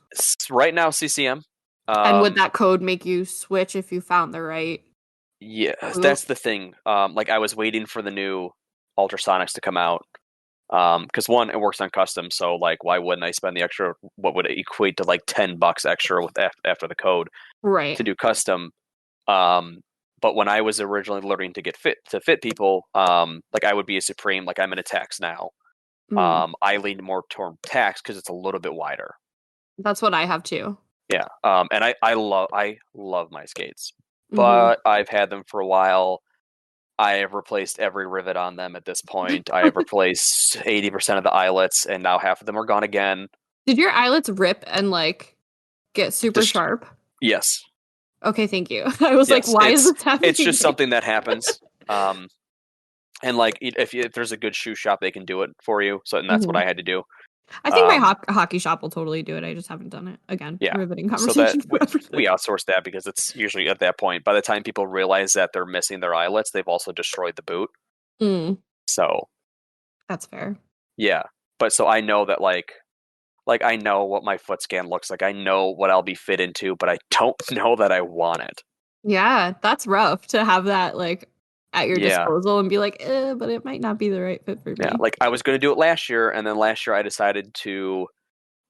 Right now, CCM. And would that code make you switch if you found the right? Yeah, Ooh. that's the thing. Like I was waiting for the new ultrasonics to come out. Because one, it works on custom, so like, why wouldn't I spend the extra? What would equate to like $10 extra with after the code Right. to do custom? But when I was originally learning to get fit people, like I would be a Supreme, like I'm in a tax now. I lean more toward tax because it's a little bit wider. That's what I have too. Yeah. And I love my skates, but I've had them for a while. I have replaced every rivet on them at this point. I have replaced 80% of the eyelets, and now half of them are gone again. Did your eyelets rip and like get super sharp? Yes. Okay, thank you. I was like, why is this happening? It's just something that happens. And like, if there's a good shoe shop, they can do it for you. So, and that's what I had to do. I think my hockey shop will totally do it. I just haven't done it. Again, riveting conversation. So that we outsource that because it's usually at that point. By the time people realize that they're missing their eyelets, they've also destroyed the boot. So that's fair. Yeah, but so I know that like I know what my foot scan looks like. I know what I'll be fit into, but I don't know that I want it. Yeah, that's rough to have that like at your disposal and be like, but it might not be the right fit for me. Yeah, like I was going to do it last year, and then last year I decided to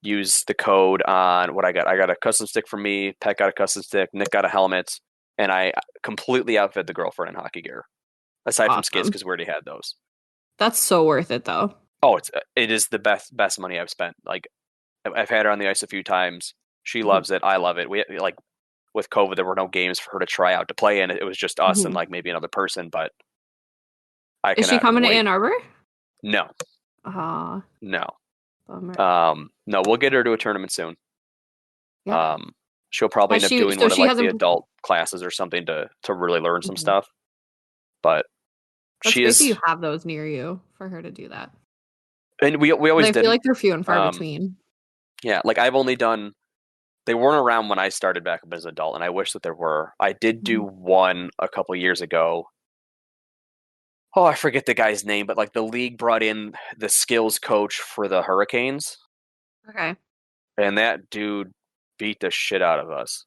use the code on what I got. I got a custom stick for me, Pet got a custom stick, Nick got a helmet, and I completely outfit the girlfriend in hockey gear, aside from skates because we already had those. That's so worth it, though. Oh, it is the best money I've spent. Like I've had her on the ice a few times. She loves it. I love it. We like with COVID, there were no games for her to try out to play in. It was just us and like maybe another person. But is she coming to Ann Arbor? No. No. Bummer. No, we'll get her to a tournament soon. Yeah. She'll probably end up doing one of like the adult classes or something to really learn some stuff. But that's great that you have those near you for her to do that. And we always did. I feel like they're few and far between. Yeah, like I've only done. They weren't around when I started back up as an adult, and I wish that there were. I did do one a couple years ago. Oh, I forget the guy's name, but like the league brought in the skills coach for the Hurricanes. Okay. And that dude beat the shit out of us.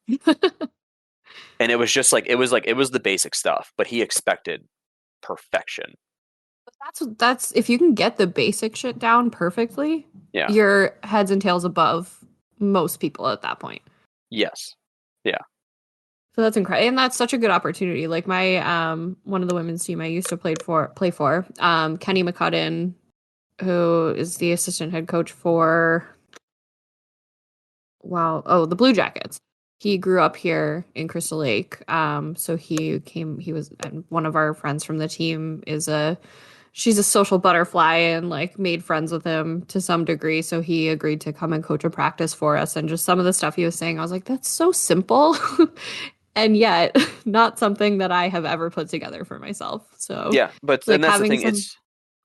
And it was just like it was the basic stuff, but he expected perfection. That's if you can get the basic shit down perfectly, you're heads and tails above most people at that point. Yes. Yeah. So that's incredible. And that's such a good opportunity. Like my one of the women's team I used to play for, Kenny McCudden, who is the assistant head coach for the Blue Jackets. He grew up here in Crystal Lake. So he was, and one of our friends from the team she's a social butterfly and like made friends with him to some degree. So he agreed to come and coach a practice for us. And just some of the stuff he was saying, I was like, that's so simple. And yet not something that I have ever put together for myself. So yeah, but like, and that's the thing.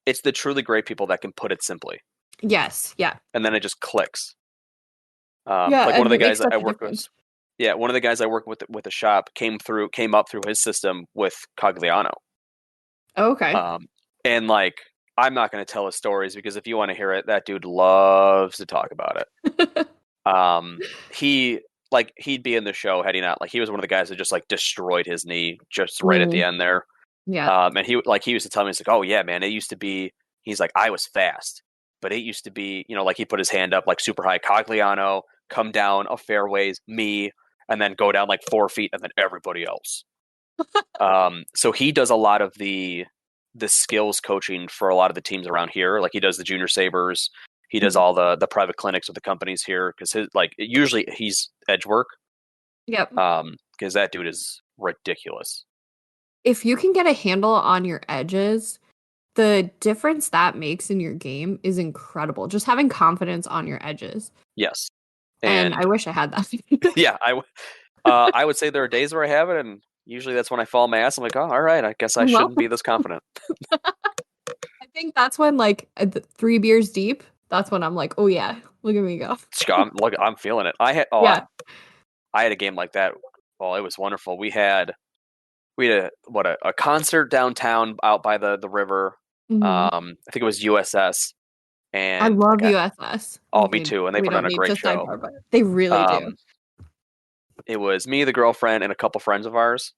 It's the truly great people that can put it simply. Yes. Yeah. And then it just clicks. Like one of the guys I work with. Yeah, one of the guys I work with the shop came up through his system with Cogliano. Oh, okay. And like, I'm not going to tell his stories because if you want to hear it, that dude loves to talk about it. He'd be in the show heading out. Like he was one of the guys that just like destroyed his knee just right at the end there. Yeah. And he used to tell me, he's like, oh yeah, man, it used to be, he's like, I was fast, but it used to be, like he put his hand up like super high, Cogliano, come down a fairways, me, and then go down like 4 feet and then everybody else. So he does a lot of the skills coaching for a lot of the teams around here. Like he does the junior sabers. He does all the private clinics with the companies here. Cause usually he's edge work. Yep. Cause that dude is ridiculous. If you can get a handle on your edges, the difference that makes in your game is incredible. Just having confidence on your edges. Yes. And I wish I had that. Yeah. I would say there are days where I have it, and usually that's when I fall on my ass. I'm like, oh, all right, I guess I shouldn't be this confident. I think that's when, like, 3 beers deep, that's when I'm like, oh, yeah, look at me go. I'm feeling it. I had a game like that. Oh, it was wonderful. We had a concert downtown out by the river. I think it was USS. And I love USS. Oh, me too. And they put on a great show. They really do. It was me, the girlfriend, and a couple friends of ours.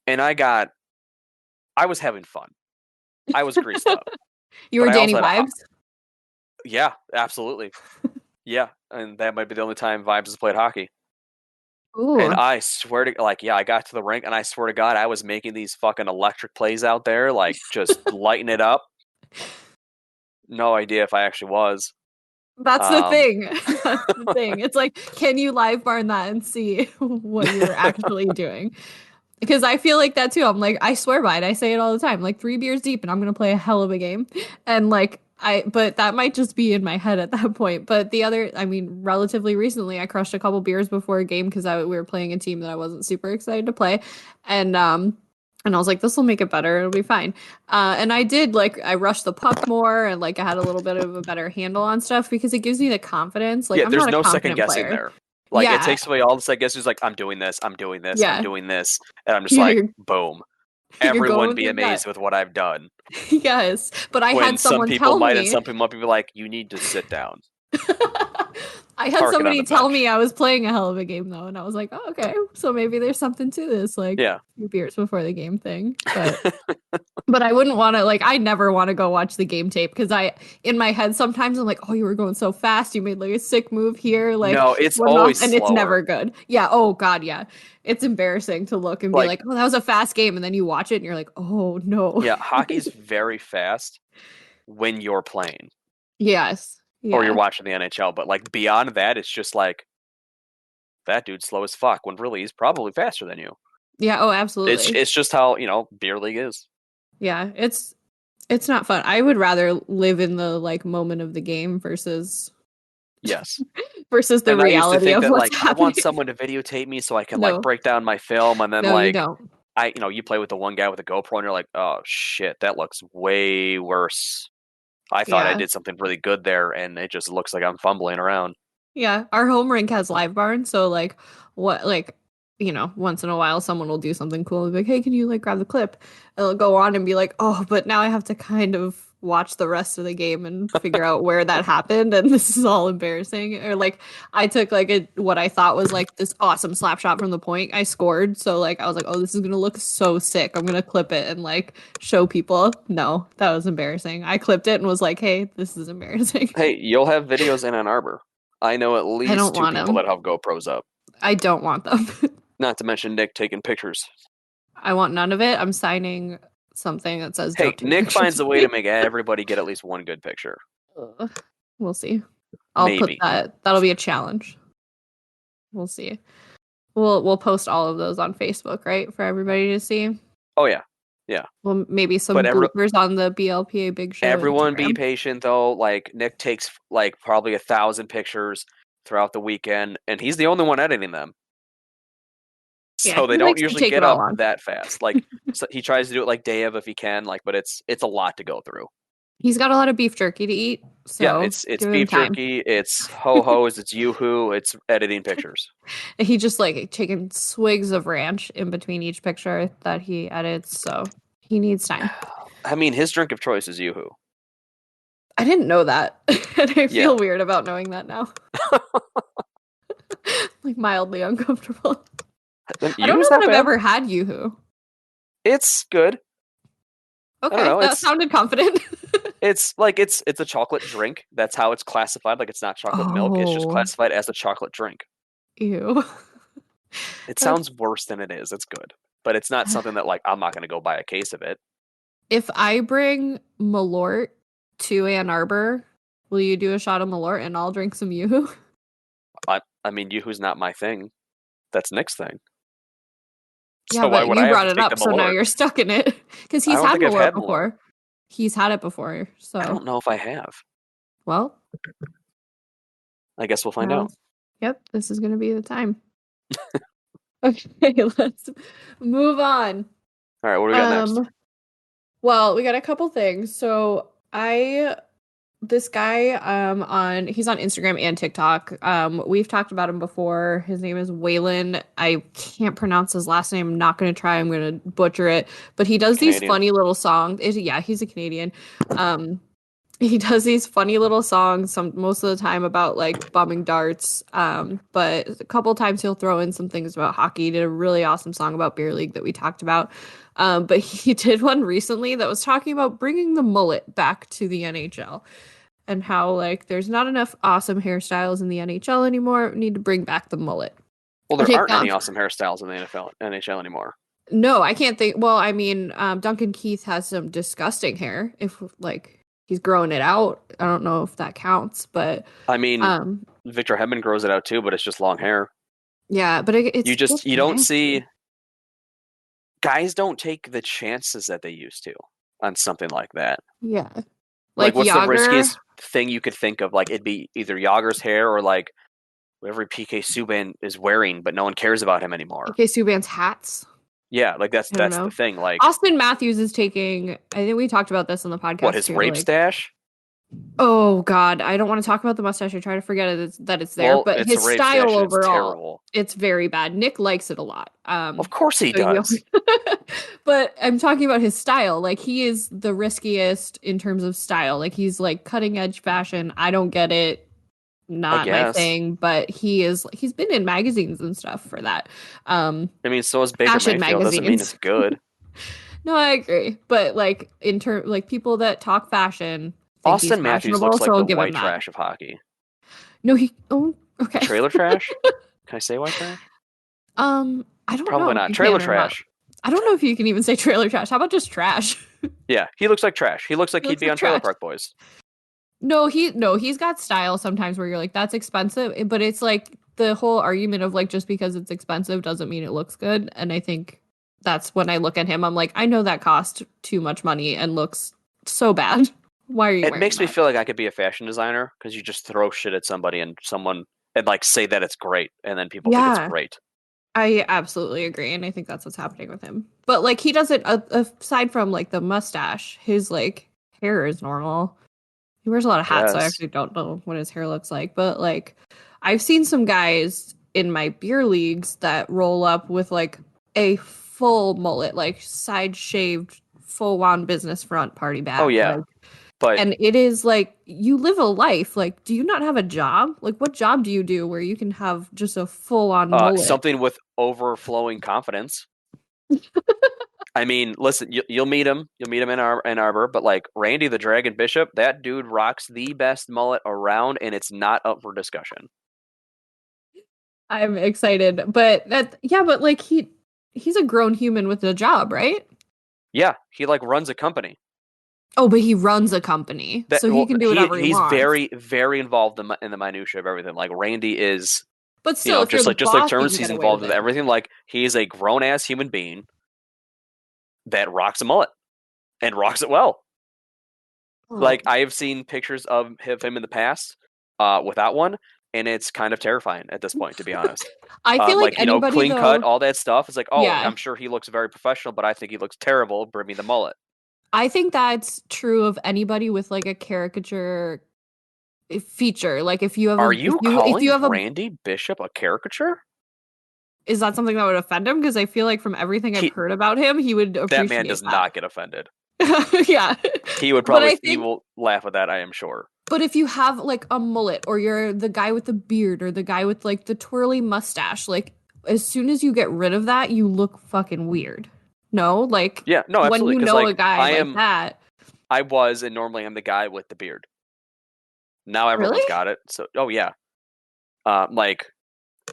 And I was having fun. I was greased up. You But were I Danny also had Vibes? yeah, absolutely. Yeah, and that might be the only time Vibes has played hockey. And Ooh. I swear to I got to the rink and I swear to God, I was making these fucking electric plays out there, like just lighting it up. No idea if I actually was. That's the Um, thing. That's the thing. It's like, can you live barn that and see what you were actually doing? Because I feel like that too. I'm like, I swear by it. I say it all the time. Like 3 beers deep, and I'm gonna play a hell of a game. And like but that might just be in my head at that point. But the other, I mean, relatively recently, I crushed a couple beers before a game because we were playing a team that I wasn't super excited to play, and I was like, this will make it better. It'll be fine. And I did, like, I rushed the puck more, and like I had a little bit of a better handle on stuff because it gives me the confidence. Like, yeah, I'm there's not a no second confident guessing player. there. Like it Yeah, takes away all the second guessing. Like I'm doing this, I'm doing this, I'm yeah. doing this, and I'm just You're, like, you're boom. you're going Everyone with be your gut. amazed with what I've done. Yes, but I When had some someone people tell might and me. some people might be like, you need to sit down. I had Park it on somebody the tell bench. me I was playing a hell of a game though, and I was like, oh, okay, so maybe there's something to this, like Yeah. 2 beers before the game thing. But I wouldn't want to, like, I never want to go watch the game tape because in my head sometimes I'm like, oh, you were going so fast, you made like a sick move here, like No, it's went off, always and it's slower. never good. Yeah. Oh God. Yeah. It's embarrassing to look and be Like, like, oh, that was a fast game, and then you watch it and you're like, oh no. yeah, hockey's very fast when you're playing Yes. or you're Yeah. watching the NHL, but like beyond that, it's just like that dude's slow as fuck when really he's probably faster than you. Yeah. Oh, absolutely. It's just how, beer league is. Yeah. It's not fun. I would rather live in the like moment of the game versus Yes. the And I used to reality think of that what's like I happening. want someone to videotape me so I can like No. break down my film and then No, you like don't. you play with the one guy with a GoPro and you're like, "Oh shit, that looks way worse. I thought I Yeah. did something really good there and it just looks like I'm fumbling around." Yeah. Our home rink has live barn, so like once in a while someone will do something cool and be like, hey, can you like grab the clip? And it'll go on and be like, oh, but now I have to kind of watch the rest of the game and figure out where that happened, and this is all embarrassing. Or like I took like what I thought was like this awesome slap shot from the point. I scored, so like I was like, oh, this is gonna look so sick. I'm gonna clip it and like show people. No, that was embarrassing. I clipped it and was like, hey, this is embarrassing. Hey, you'll have videos in Ann Arbor. I know at I least don't 2 want people them. that have GoPros up. I don't want them. Not to mention Nick taking pictures. I want none of it. I'm signing something that says Hey, don't take Nick pictures finds a of way me. to make everybody get at least one good picture. Ugh. We'll see. I'll put Maybe. that'll be a challenge. We'll see. We'll post all of those on Facebook, right? For everybody to see. Oh yeah. Yeah. Well, maybe some But bloopers on the BLPA Big Show everyone be Instagram. patient though. Like Nick takes like probably 1,000 pictures throughout the weekend and he's the only one editing them. Yeah, So they he don't likes to usually take get it all up on. that fast. Like so he tries to do it like day of if he can, like, but it's a lot to go through. He's got a lot of beef jerky to eat, so Yeah, it's give him beef time. jerky, it's ho-hos, it's yoo-hoo, it's editing pictures. He just like taking swigs of ranch in between each picture that he edits, so he needs time. I mean, his drink of choice is yoo-hoo. I didn't know that. And I Yeah. feel weird about knowing that now. Like mildly uncomfortable. I don't know Yoo-hoo's that not I've bad. ever had Yoo-hoo. It's good. Okay, know, that it's- sounded confident. It's like it's a chocolate drink. That's how it's classified. Like it's not chocolate milk. It's just Oh. classified as a chocolate drink. Ew. It That's- sounds worse than it is. It's good, but it's not something that like I'm not going to go buy a case of it. If I bring Malort to Ann Arbor, will you do a shot of Malort and I'll drink some Yoo-hoo? I mean, yoo-hoo's not my thing. That's Nick's thing. Yeah, So why but would you I have brought to it take up, the so now Malort? you're stuck in it. Because I he's don't had think I've Malort had Malort. before. He's had it before, so. I don't know if I have. Well. I guess we'll find out. Yep, this is going to be the time. Okay, let's move on. All right, what do we got next? Well, we got a couple things. So this guy he's on Instagram and TikTok. We've talked about him before. His name is Waylon. I can't pronounce his last name. I'm not going to try. I'm going to butcher it. But he does these Canadian. funny little songs. Yeah, he's a Canadian. He does these funny little songs most of the time about like bumming darts. But a couple times he'll throw in some things about hockey. He did a really awesome song about beer league that we talked about. But he did one recently that was talking about bringing the mullet back to the NHL and how like there's not enough awesome hairstyles in the NHL anymore. We need to bring back the mullet. Well, And there it aren't got any awesome hairstyles in the NHL anymore. No, I can't think. Well, I mean, Duncan Keith has some disgusting hair. If like he's growing it out, I don't know if that counts, but I mean, um, Victor Hedman grows it out too, but it's just long hair. yeah, but it's just You don't nasty. see guys don't take the chances that they used to on something like that. Yeah, Like, like what's the Yager. riskiest thing you could think of? Like, it'd be either Yager's hair or like whatever PK Subban is wearing, but no one cares about him anymore. PK Subban's hats. Yeah, like I don't that's the know. thing. Like, Austin Matthews is taking. I think we talked about this on the what, podcast his too. rape Like, stash? oh God, I don't want to talk about the mustache. I try to forget that it's there, Well, but it's a his rape style stash and it's overall, terrible. it's very bad. Nick likes it a lot. Of course he So you does. but I'm talking about his style. Like he is the riskiest in terms of style. Like he's like cutting edge fashion. I don't get it. I Not my guess. thing, but he's been in magazines and stuff for that. I mean, so is Baker Fashion Mayfield. Doesn't mean it's magazines. good. No, I agree. But like in term like people that talk fashion think he's Austin Matthews looks fashionable, so like I'll the give him white that. trash of hockey. No, he okay. Trailer trash? Can I say white trash? I don't know Probably if not. you Trailer can or not. trash. I don't know if you can even say trailer trash. How about just trash? Yeah, he looks like trash. He looks like He he'd looks be like on Trailer trash. Park Boys. No, he's got style sometimes where you're like, that's expensive, but it's like the whole argument of like just because it's expensive doesn't mean it looks good. And I think that's when I look at him, I'm like, I know that cost too much money and looks so bad. Why are you It wearing makes me that? feel like I could be a fashion designer because you just throw shit at somebody and like say that it's great, and then people think it's Yeah, great. I absolutely agree, and I think that's what's happening with him. But like he doesn't aside from like the mustache, his like hair is normal. He wears a lot of hats, so I Yes. actually don't know what his hair looks like. But like, I've seen some guys in my beer leagues that roll up with like a full mullet, like side shaved, full on business front party Oh back. yeah, Like, but and it is like you live a life. Like, do you not have a job? Like, what job do you do where you can have just a full on mullet? something with overflowing confidence. I mean, listen, you'll meet him. You'll meet him in Ann Arbor, but like Randy the Dragon Bishop, that dude rocks the best mullet around, and it's not up for discussion. I'm excited, but yeah, but like he's a grown human with a job, right? Yeah, he like runs a company. Oh, but he runs a company, so he can do whatever he he's wants. very very involved in the minutia of everything. Like Randy is, But still, if you're the just like boss, you Terrence, can he's get away involved with with it. everything. Like he is a grown ass human being that rocks a mullet and rocks it well. Like I have seen pictures of him in the past without one, and it's kind of terrifying at this point, to be honest. I feel like Like anybody clean cut, though, all that stuff. It's like, oh, yeah, I'm sure he looks very professional, but I think he looks terrible. Bring me the mullet. I think that's true of anybody with like a caricature feature. Like if you have Are a you if you calling have a Randy Bishop a caricature? is that something that would offend him? Because I feel like from everything I've He heard about him, he would That man appreciate does that. not get offended. Yeah, He will laugh at that, I am sure. but if you have like a mullet or you're the guy with the beard or the guy with like the twirly mustache, like as soon as you get rid of that, you look fucking weird. No, like Yeah, no, when absolutely. you Because know like a guy like that. I was, and normally I'm the guy with the beard. Now everyone's Really? got it. So, oh yeah. Like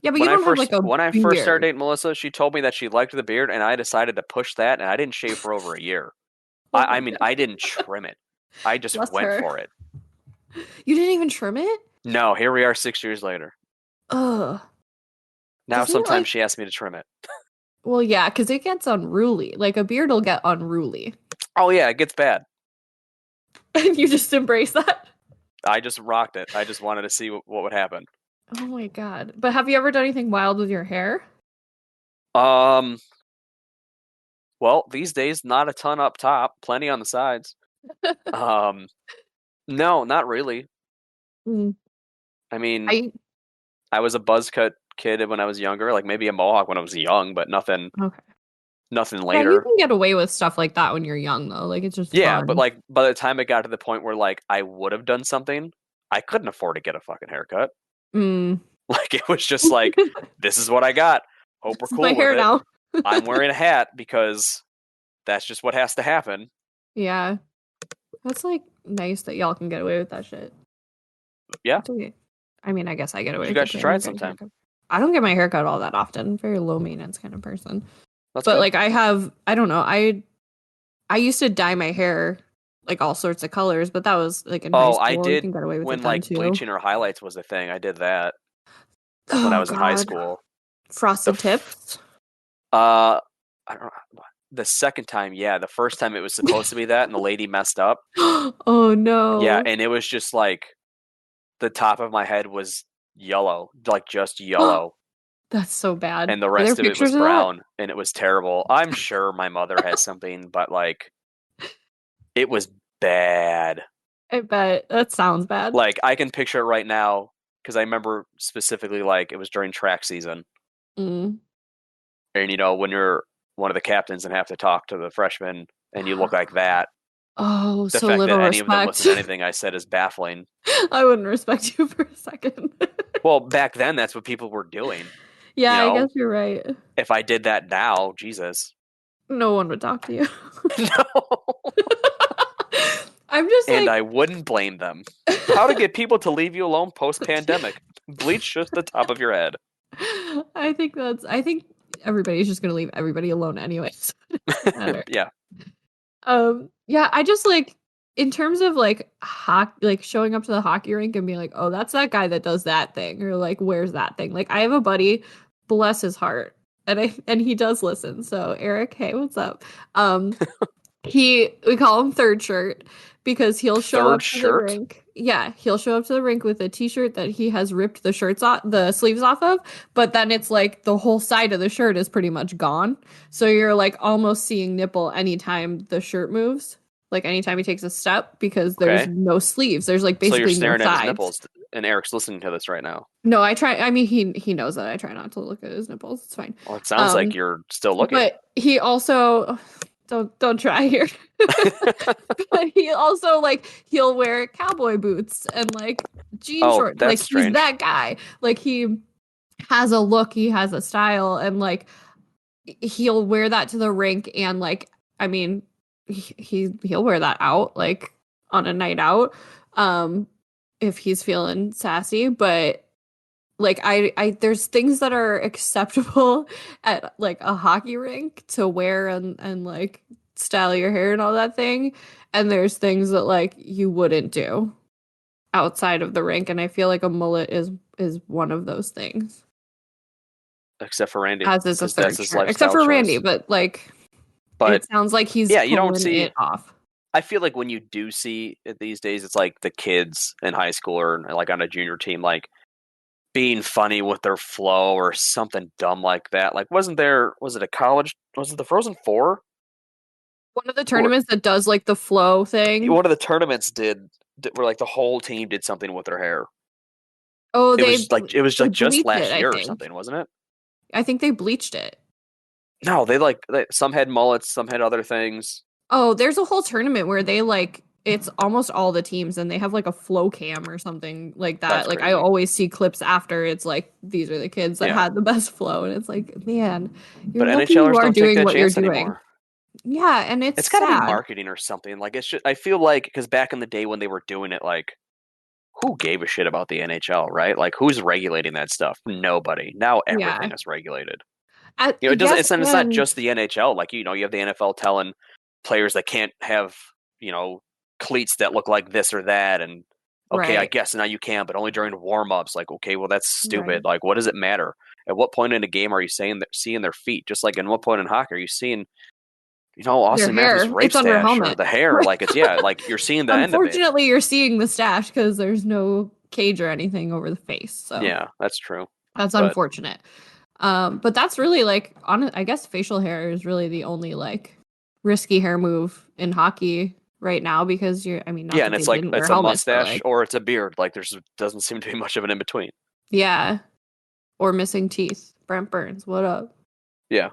Yeah, but you don't have like a when I first started beard. dating Melissa, she told me that she liked the beard, and I decided to push that, and I didn't shave for over a year. Oh my I mean, God. I didn't trim it. I just Bless went her. for it. You didn't even trim it? No, here we are 6 years later. Ugh. Now Doesn't it sometimes like she asks me to trim it. well, yeah, because it gets unruly. Like a beard will get unruly. Oh yeah, it gets bad. And you just embrace that? I just rocked it. I just wanted to see what would happen. Oh my God. But have you ever done anything wild with your hair? Um, well, these days, not a ton up top, plenty on the sides. No, not really. Mm. I mean, I I was a buzz cut kid when I was younger, like maybe a mohawk when I was young, but nothing okay. Nothing Yeah, you later. can get away with stuff like that when you're young, though. Like, it's just Yeah, fun. but like by the time it got to the point where like I would have done something, I couldn't afford to get a fucking haircut. Mm. Like it was just like, this is what I got. Hope we're This is my cool hair with it. now. I'm wearing a hat because that's just what has to happen. Yeah. That's like nice that y'all can get away with that shit. Yeah. It's okay. I mean, I guess I get away You with guys it. should But I try don't it get a sometime. haircut. I don't get my haircut all that often. I'm a very low maintenance kind of person. That's But good. like I don't know. I used to dye my hair like all sorts of colors, but that was like in high Oh, school. I You did can get away with when it then like too. bleaching or highlights was a thing. I did that when I Oh was in high God. school. Frosted The tips. I don't know. The second time, yeah. The first time it was supposed to be that, and the lady messed up. Oh no. Yeah, and it was just like the top of my head was yellow, like just yellow, That's so bad. and the Are there rest of it was pictures of that? brown, and it was terrible. I'm sure my mother has something, but like it was bad. I bet that sounds bad. Like I can picture it right now because I remember specifically like it was during track season, Mm. and you know when you're one of the captains and have to talk to the freshmen and you look like that. Oh, The so fact little that any of them respect. listen to anything I said is baffling. I wouldn't respect you for a second. Well, back then that's what people were doing. Yeah, You I know, guess you're right. if I did that now, Jesus. No one would talk to you. No. I'm just And like, I wouldn't blame them. How to get people to leave you alone post-pandemic. Bleach just the top of your head. I think everybody's just gonna leave everybody alone anyways. Matter. Yeah. Yeah, I just like in terms of like like showing up to the hockey rink and being like, oh, that's that guy that does that thing, or like wears that thing. Like I have a buddy, bless his heart, and he does listen. So Eric, hey, what's up? We call him Third Shirt because he'll show Third up to the shirt? rink. Yeah, he'll show up to the rink with a t-shirt that he has ripped the sleeves off of, but then it's like the whole side of the shirt is pretty much gone. So you're like almost seeing nipple anytime the shirt moves, like anytime he takes a step because there's Okay. no sleeves. There's like So you're basically no staring at his sides. nipples, and Eric's listening to this right now. No, I try. I mean, he knows that I try not to look at his nipples. It's fine. Well, it sounds like you're still looking. But he also don't try here. But he also like he'll wear cowboy boots and like jean shorts. That's Like strange. he's that guy. Like he has a look, he has a style, and like he'll wear that to the rink. And like I mean, he'll wear that out like on a night out, if he's feeling sassy. But like I there's things that are acceptable at like a hockey rink to wear and like style your hair and all that thing, and there's things that like you wouldn't do outside of the rink, and I feel like a mullet is one of those things. Except for Randy. As is a 'cause that's third his shirt, except lifestyle for Randy, choice. but like But it sounds like he's yeah, you don't pulling see- it off. I feel like when you do see it these days, it's like the kids in high school or like on a junior team, like being funny with their flow or something dumb like that. Like, was it a college? Was it the Frozen Four? One of the tournaments that does like the flow thing. One of the tournaments did where like the whole team did something with their hair. Oh, It was like they just bleached last it, I year or think. something, wasn't it? I think they bleached it. No, some had mullets, some had other things. Oh, there's a whole tournament where they like it's almost all the teams and they have like a flow cam or something like that. That's Like I crazy. always see clips after it's like these are the kids that Yeah. had the best flow, and it's like, man, you're But lucky NHLers you are don't take doing that what you're chance doing. anymore. Yeah, and It's got to be sad. marketing or something. Like I feel like because back in the day when they were doing it, like who gave a shit about the NHL, right? Like who's regulating that stuff? Nobody. Now everything is regulated. You know, it doesn't. Yes, It's not and just the NHL. Like you know, you have the NFL telling players that can't have cleats that look like this or that, and okay, I right. guess now you can, but only during warm-ups. Like okay, well that's stupid. Right. Like what does it matter? At what point in a game are you seeing their feet? Just like in what point in hockey are you seeing? Austin hair. Matthews' rape It's under stash or helmet. the hair. Like it's like you're seeing the end of it. Unfortunately, you're seeing the stash because there's no cage or anything over the face. So Yeah, that's true. that's But- unfortunate. But that's really like I guess facial hair is really the only like risky hair move in hockey right now because not and that it's they like didn't wear it's a helmets, but, mustache like, or it's a beard. Like there's doesn't seem to be much of an in between. yeah, or missing teeth. Brent Burns, what up? Yeah.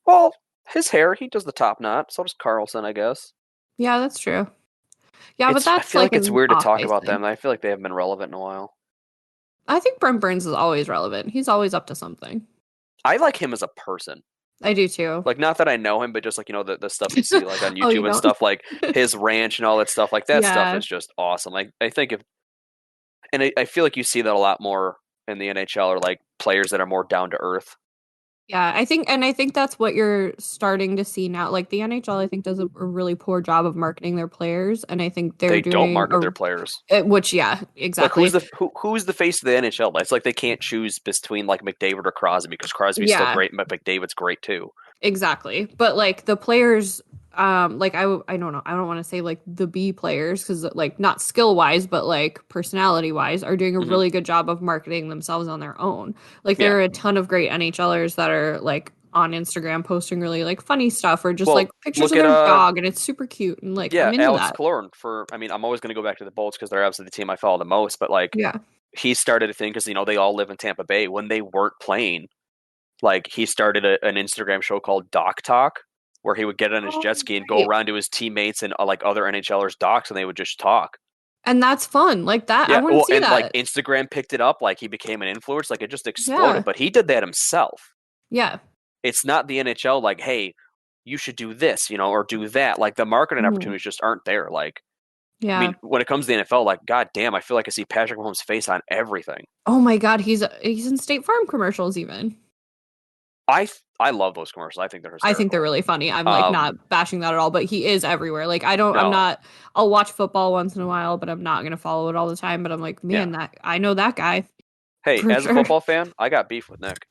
Well, his hair, he does the top knot. So does Carlson, I guess. Yeah, that's true. Yeah, but I that's feel like it's an weird to talk off-base about thing. them. I feel like they haven't been relevant in a while. I think Brent Burns is always relevant. He's always up to something. I like him as a person. I do too. Like, not that I know him, but just like, the stuff you see like on Oh, you YouTube and don't? stuff, like his ranch and all that stuff. Like that stuff Yeah. is just awesome. Like I think I feel like you see that a lot more in the NHL, or like players that are more down to earth. Yeah, I think that's what you're starting to see now. Like the NHL, I think does a really poor job of marketing their players, and I think they're They don't doing market their players. which, yeah, Like exactly. who's the face of the NHL? It's like they can't choose between like McDavid or Crosby, because Crosby's still Yeah. great, but McDavid's great too. Exactly. But like the players, like I don't know, I don't want to say like the B players, because like not skill wise, but like personality wise, are doing a Mhm. really good job of marketing themselves on their own. Like Yeah. there are a ton of great NHLers that are like on Instagram posting really like funny stuff, or just Well, like pictures of look their at, dog, and it's super cute, and like Yeah, I'm into Alex that. Killorn I'm always going to go back to the Bolts because they're obviously the team I follow the most, but like Yeah. he started a thing because, they all live in Tampa Bay. When they weren't playing, like he started an Instagram show called Doc Talk, where he would get on his Oh, jet ski and go right. around to his teammates and like other NHLers' docks, and they would just talk. And that's fun. Like that, I Yeah, want to well, see and like that. Instagram picked it up, like he became an influencer, like it just exploded. Yeah. But he did that himself. Yeah. It's not the NHL like, hey, you should do this, or do that. Like the marketing Mhm. opportunities just aren't there. Like, I Yeah. mean, when it comes to the NFL, like, god damn, I feel like I see Patrick Mahomes' face on everything. Oh my God, he's in State Farm commercials even. I love those commercials. I think they're hysterical. I think they're really funny. I'm like not bashing that at all, but he is everywhere. Like I'm No. not, I'll watch football once in a while, but I'm not going to follow it all the time. But I'm like, man, that I know that guy. Hey, for as sure. a football fan, I got beef with Nick.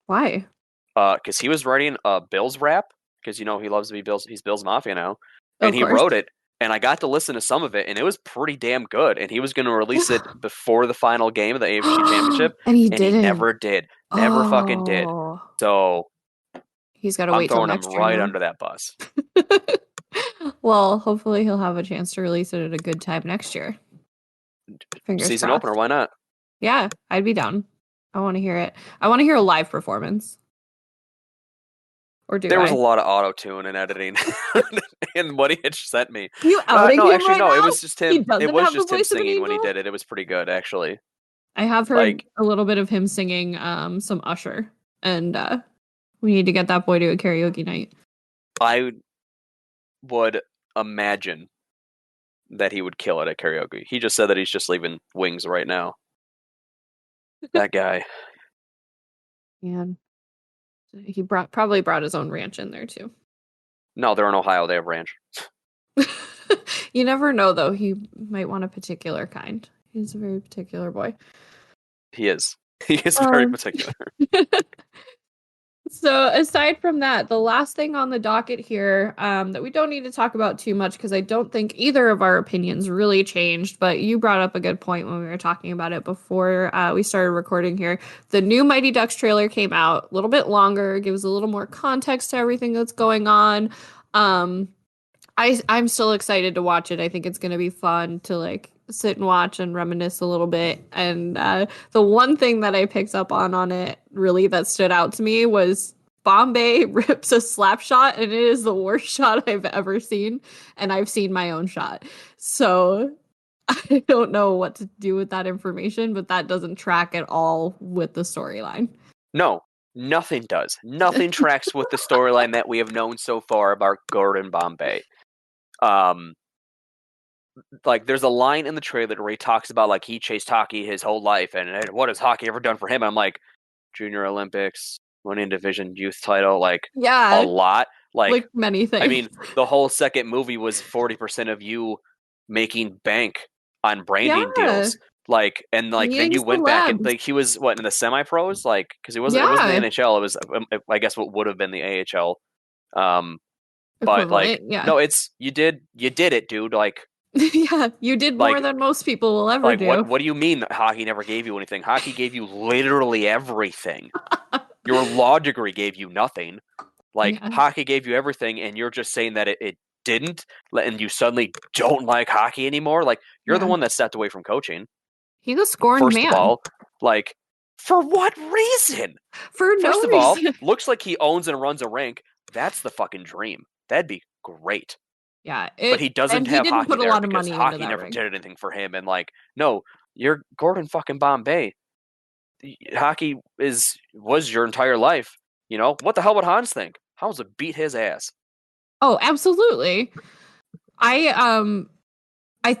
Why? Because he was writing a Bills rap, because he loves to be Bills. He's Bills Mafia now, and Of he course. wrote it, and I got to listen to some of it, and it was pretty damn good. And he was going to release it before the final game of the AFC Championship, and he and he didn't. never did. Never fucking did. So he's got to I'm wait till throwing him next year. right now. under that bus. Well, hopefully he'll have a chance to release it at a good time next year. Fingers Season crossed. opener, why not? Yeah, I'd be down. I want to hear it. I want to hear a live performance. Or there was a lot of auto tune and editing in what he had sent me. You outing him actually, right no. now? It was just him. He doesn't It was have the just him voice of an singing when he angel? did it. It was pretty good, actually. I have heard Like, a little bit of him singing some Usher, and we need to get that boy to a karaoke night. I would imagine that he would kill it at karaoke. He just said that he's just leaving Wings right now. That guy. Man, he probably brought his own ranch in there too. No, they're in Ohio. They have ranch. You never know, though. He might want a particular kind. He's a very particular boy. He is. He is very particular. So aside from that, the last thing on the docket here that we don't need to talk about too much, because I don't think either of our opinions really changed, but you brought up a good point when we were talking about it before we started recording here. The new Mighty Ducks trailer came out a little bit longer, gives a little more context to everything that's going on. I'm still excited to watch it. I think it's going to be fun to like sit and watch and reminisce a little bit. And the one thing that I picked up on it really that stood out to me was Bombay rips a slap shot, and it is the worst shot I've ever seen. And I've seen my own shot. So I don't know what to do with that information, but that doesn't track at all with the storyline. No, nothing does. Nothing tracks with the storyline that we have known so far about Gordon Bombay. Like there's a line in the trailer where he talks about like he chased hockey his whole life, and what has hockey ever done for him? And I'm like, Junior Olympics, winning division youth title, like a lot, like many things. I mean, the whole second movie was 40% of you making bank on branding deals, like, and like then you went back and like he was what in the semi-pros, like because it wasn't the NHL, it was I guess what would have been the AHL. But like, no, it's you did it, dude. Like, yeah, you did more than most people will ever do. What do you mean hockey never gave you anything? Hockey gave you literally everything. Your law degree gave you nothing. Like, hockey gave you everything, and you're just saying that it didn't, and you suddenly don't like hockey anymore? Like, you're the one that stepped away from coaching. He's a scorned man. First of all, like, For what reason? For no First of all, reason. looks like he owns and runs a rink. That's the fucking dream. That'd be great. Yeah, But he doesn't and he have didn't hockey put a there lot of because money into hockey that never ring. did anything for him. And like, no, you're Gordon fucking Bombay. Hockey was your entire life. You know what the hell would Hans think? Hans would beat his ass. Oh, absolutely. I I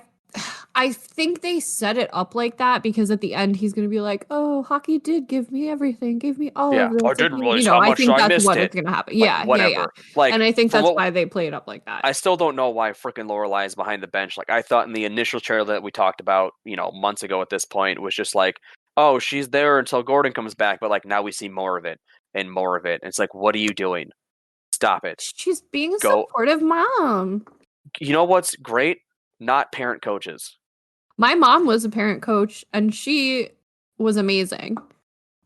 I think they set it up like that because at the end he's going to be like, "Oh, hockey did give me everything, gave me all Yeah, of this." I Like, didn't you realize know, how I much think I that's missed what is it. going to happen. Like, Yeah, whatever. yeah. Like, And I think from that's what why they play it up like that. I still don't know why freaking Lorelai is behind the bench. Like, I thought in the initial trailer that we talked about, months ago at this point, was just like, oh, she's there until Gordon comes back. But like now we see more of it and more of it. And it's like, what are you doing? Stop it. She's being a Go. supportive mom. You know what's great? Not parent coaches. My mom was a parent coach and she was amazing.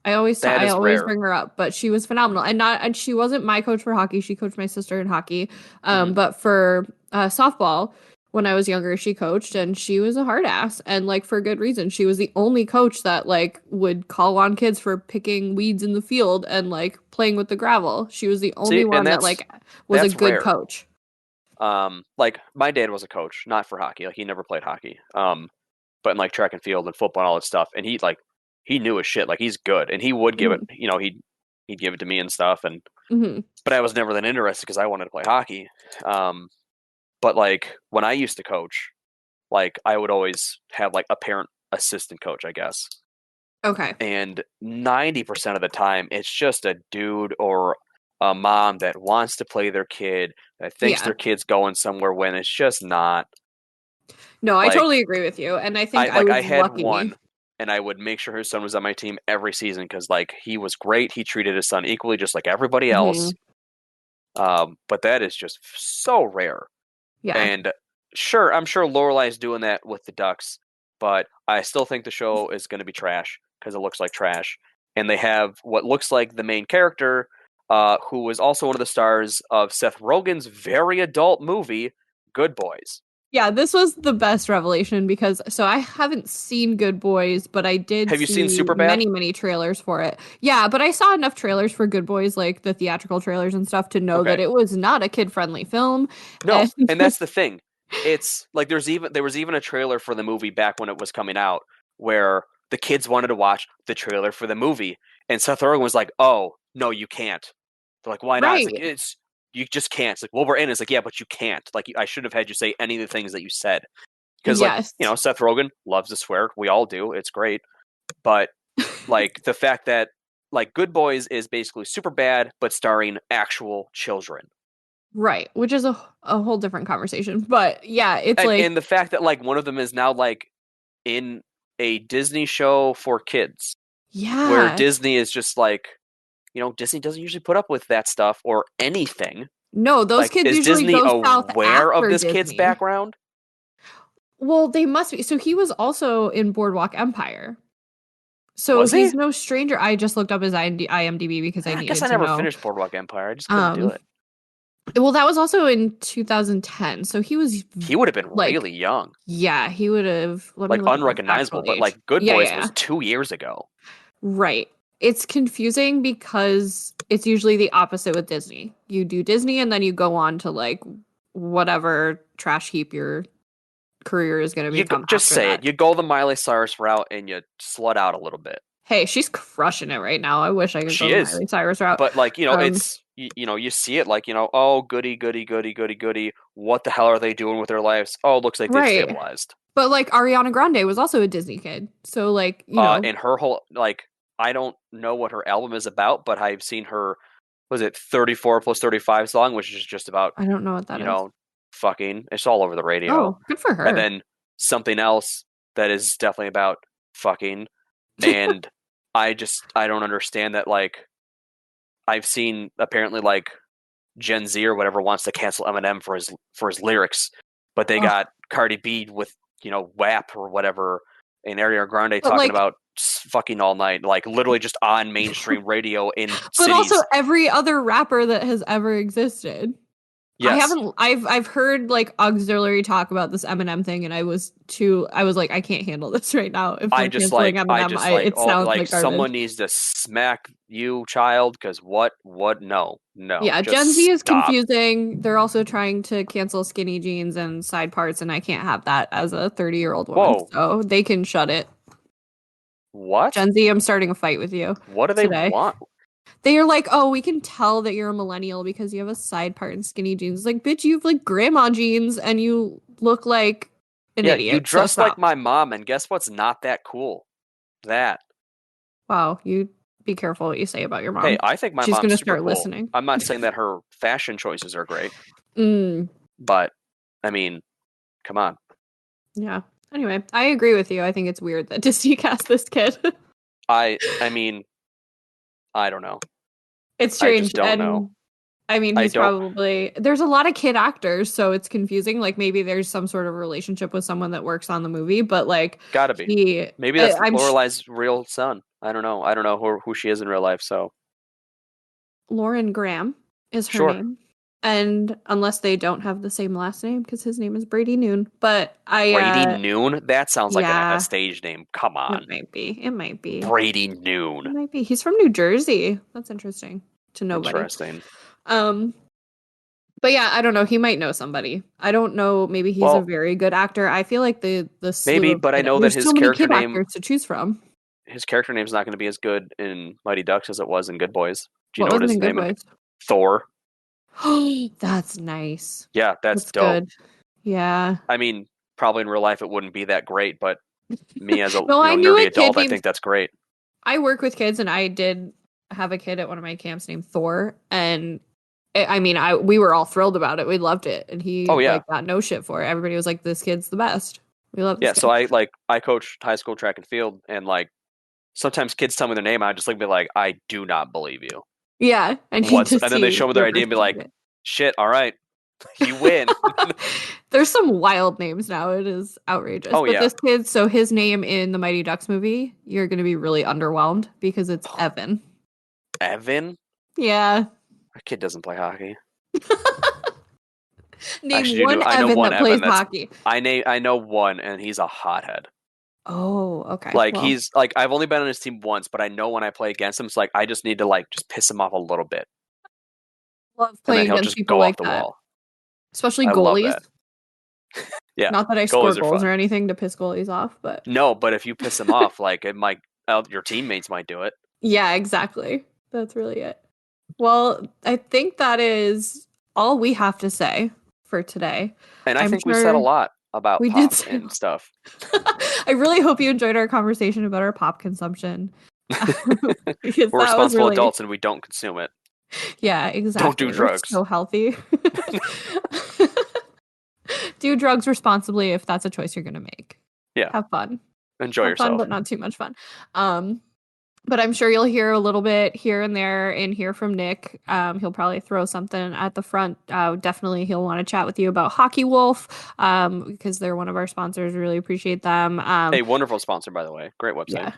I always That is always rare. bring her up, but she was phenomenal. And she wasn't my coach for hockey. She coached my sister in hockey. But for softball, when I was younger, she coached and she was a hard ass and like for good reason. She was the only coach that like would call on kids for picking weeds in the field and like playing with the gravel. She was the only See, one and that like was a that's good rare. coach. Like my dad was a coach, not for hockey. Like he never played hockey. But in like track and field and football and all that stuff. And he knew his shit. Like he's good, and he would give it. He'd give it to me and stuff. And but I was never that interested because I wanted to play hockey. But like when I used to coach, like I would always have like a parent assistant coach, I guess. Okay. And 90% of the time, it's just a dude or a mom that wants to play their kid, that thinks their kid's going somewhere when it's just not. No, I totally agree with you. And I think I was had lucky. one, and I would make sure his son was on my team every season because like he was great. He treated his son equally, just like everybody else. But that is just so rare. Yeah. And sure, I'm sure Lorelai's doing that with the Ducks, but I still think the show is going to be trash because it looks like trash. And they have what looks like the main character, who was also one of the stars of Seth Rogen's very adult movie, Good Boys. Yeah, this was the best revelation because so I haven't seen Good Boys, but I did Have you see seen Superbad? many trailers for it. Yeah, but I saw enough trailers for Good Boys, like the theatrical trailers and stuff, to know that it was not a kid-friendly film. No, and that's the thing. It's like there was even a trailer for the movie back when it was coming out where the kids wanted to watch the trailer for the movie, and Seth Rogen was like, "Oh, no, you can't." They're like, "Why not?" Right. It's like, you just can't. It's like, well, we're in. It's like, yeah, but you can't. Like, I should have had you say any of the things that you said. Because, like, Seth Rogen loves to swear. We all do. It's great. But, like, the fact that, like, Good Boys is basically Superbad, but starring actual children. Right. Which is a whole different conversation. But, yeah, it's And the fact that, like, one of them is now, like, in a Disney show for kids. Yeah. Where Disney is just, like, Disney doesn't usually put up with that stuff or anything. No, those kids is usually Disney go south aware of after this Disney. kid's background? Well, they must be. So he was also in Boardwalk Empire. So was he's he? no stranger. I just looked up his IMDb because I guess I never finished Boardwalk Empire. I just couldn't do it. Well, that was also in 2010. So he would have been really young. Yeah, he would have unrecognizable. But like Good Boys was 2 years ago. Right. It's confusing because it's usually the opposite with Disney. You do Disney and then you go on to like whatever trash heap your career is going to become. Just say it. You go the Miley Cyrus route and you slut out a little bit. Hey, she's crushing it right now. I wish I could go the Miley Cyrus route. But like, it's you see it like, oh, goody, goody, goody, goody, goody. What the hell are they doing with their lives? Oh, it looks like they've stabilized. But like Ariana Grande was also a Disney kid. So like, and her whole like I don't know what her album is about, but I've seen her, was it 34 plus 35 song, which is just about, I don't know what that is. Fucking. It's all over the radio. Oh, good for her. And then something else that is definitely about fucking. And I don't understand that. Like, I've seen apparently like Gen Z or whatever wants to cancel Eminem for his lyrics, but they got Cardi B with, WAP or whatever, and Ariana Grande talking about fucking all night, like literally just on mainstream radio in but cities. Also every other rapper that has ever existed. Yes. I haven't. I've heard like auxiliary talk about this Eminem thing, and I was like, I can't handle this right now. If they're canceling Eminem, it sounds like garbage. Someone needs to smack you, child, because what? No. Yeah, just Gen Z is stop. confusing. They're also trying to cancel skinny jeans and side parts, and I can't have that as a 30-year-old woman. Whoa. So they can shut it. What? Gen Z, I'm starting a fight with you. What do they want? They are like, oh, we can tell that you're a millennial because you have a side part in skinny jeans. Like, bitch, you have like grandma jeans and you look like an idiot. You dress like my mom, and guess what's not that cool? That. Wow, you be careful what you say about your mom. Hey, I think my She's mom's gonna super start cool. listening. I'm not saying that her fashion choices are great. But, I mean, come on. Yeah. Anyway, I agree with you. I think it's weird that Disney cast this kid. I mean, I don't know. It's strange. I just don't know. I mean, there's a lot of kid actors, so it's confusing. Like, maybe there's some sort of relationship with someone that works on the movie, but like, gotta be. Maybe that's Lorelai's real son. I don't know who she is in real life. So, Lauren Graham is her name, and unless they don't have the same last name, because his name is Brady Noon. But Brady Noon. That sounds like a stage name. Come on, it might be Brady Noon. It might be. He's from New Jersey. That's interesting to nobody. Interesting. But yeah, I don't know. He might know somebody. I don't know. Maybe he's a very good actor. I feel like the maybe, but I know that his character name actors to choose from. His character name's not going to be as good in Mighty Ducks as it was in Good Boys. Do you know what his name is? Thor. That's nice. Yeah, that's dope. Good. Yeah. I mean, probably in real life it wouldn't be that great, but me as a nerdy adult, I think that's great. I work with kids, and I did have a kid at one of my camps named Thor, and I mean, we were all thrilled about it. We loved it, and he got no shit for it. Everybody was like, "This kid's the best." We love this kid. So I coached high school track and field, and like sometimes kids tell me their name, I just be like, "I do not believe you." Yeah, and then they show me their ID and be like, "Shit, all right, you win." There's some wild names now. It is outrageous. But this kid, so his name in the Mighty Ducks movie, you're going to be really underwhelmed because it's Evan. Evan? Yeah. That kid doesn't play hockey. Name one Evan that plays hockey. I know one, and he's a hothead. Oh, okay. He's I've only been on his team once, but I know when I play against him, it's like I just need to just piss him off a little bit. Love playing against people like that. Wall. Especially goalies. Yeah. Not that I score goals or anything to piss goalies off, but no. But if you piss them off, it might your teammates might do it. Yeah, exactly. That's really it. Well, I think that is all we have to say for today. And I think we said a lot about pop and stuff. I really hope you enjoyed our conversation about our pop consumption. We're responsible adults and we don't consume it. Yeah, exactly. Don't do drugs. We're so healthy. Do drugs responsibly if that's a choice you're going to make. Yeah. Have fun. Enjoy yourself. Fun, but not too much fun. But I'm sure you'll hear a little bit here and there and hear from Nick. He'll probably throw something at the front. Definitely he'll want to chat with you about Hockey Wolf because they're one of our sponsors. We really appreciate them. A wonderful sponsor, by the way. Great website. Yeah.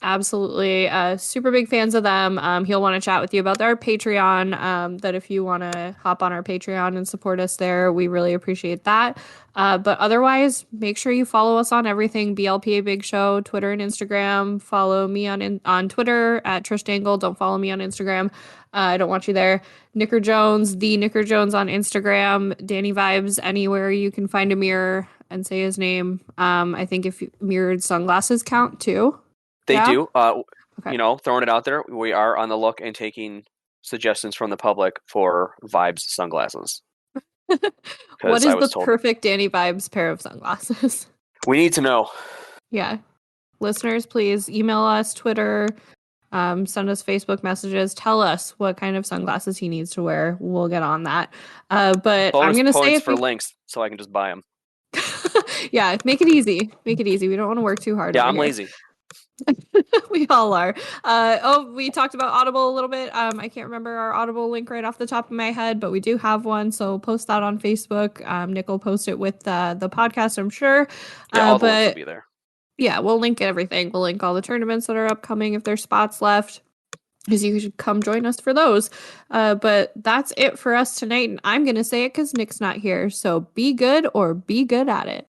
Absolutely. Super big fans of them. He'll want to chat with you about our Patreon, that if you want to hop on our Patreon and support us there, we really appreciate that. But otherwise, make sure you follow us on everything BLPA Big Show, Twitter and Instagram. Follow me on Twitter at Trish Dangle. Don't follow me on Instagram. I don't want you there. Knicker Jones, the Knicker Jones on Instagram. Danny Vibes, anywhere you can find a mirror and say his name. I think if mirrored sunglasses count too. They do. Okay. Throwing it out there, we are on the look and taking suggestions from the public for Vibes sunglasses. What is the perfect Danny Vibes pair of sunglasses? We need to know. Yeah. Listeners, please email us, Twitter, send us Facebook messages. Tell us what kind of sunglasses he needs to wear. We'll get on that. But I'm going to say for links so I can just buy them. Yeah, make it easy. Make it easy. We don't want to work too hard. Yeah, I'm lazy. We all are. We talked about Audible a little bit. I can't remember our Audible link right off the top of my head, but we do have one, so post that on Facebook. Nick will post it with the podcast, I'm sure. Yeah, all the links will be there. Yeah, we'll link everything. We'll link all the tournaments that are upcoming if there's spots left. because you should come join us for those. But that's it for us tonight. And I'm going to say it because Nick's not here. So be good or be good at it.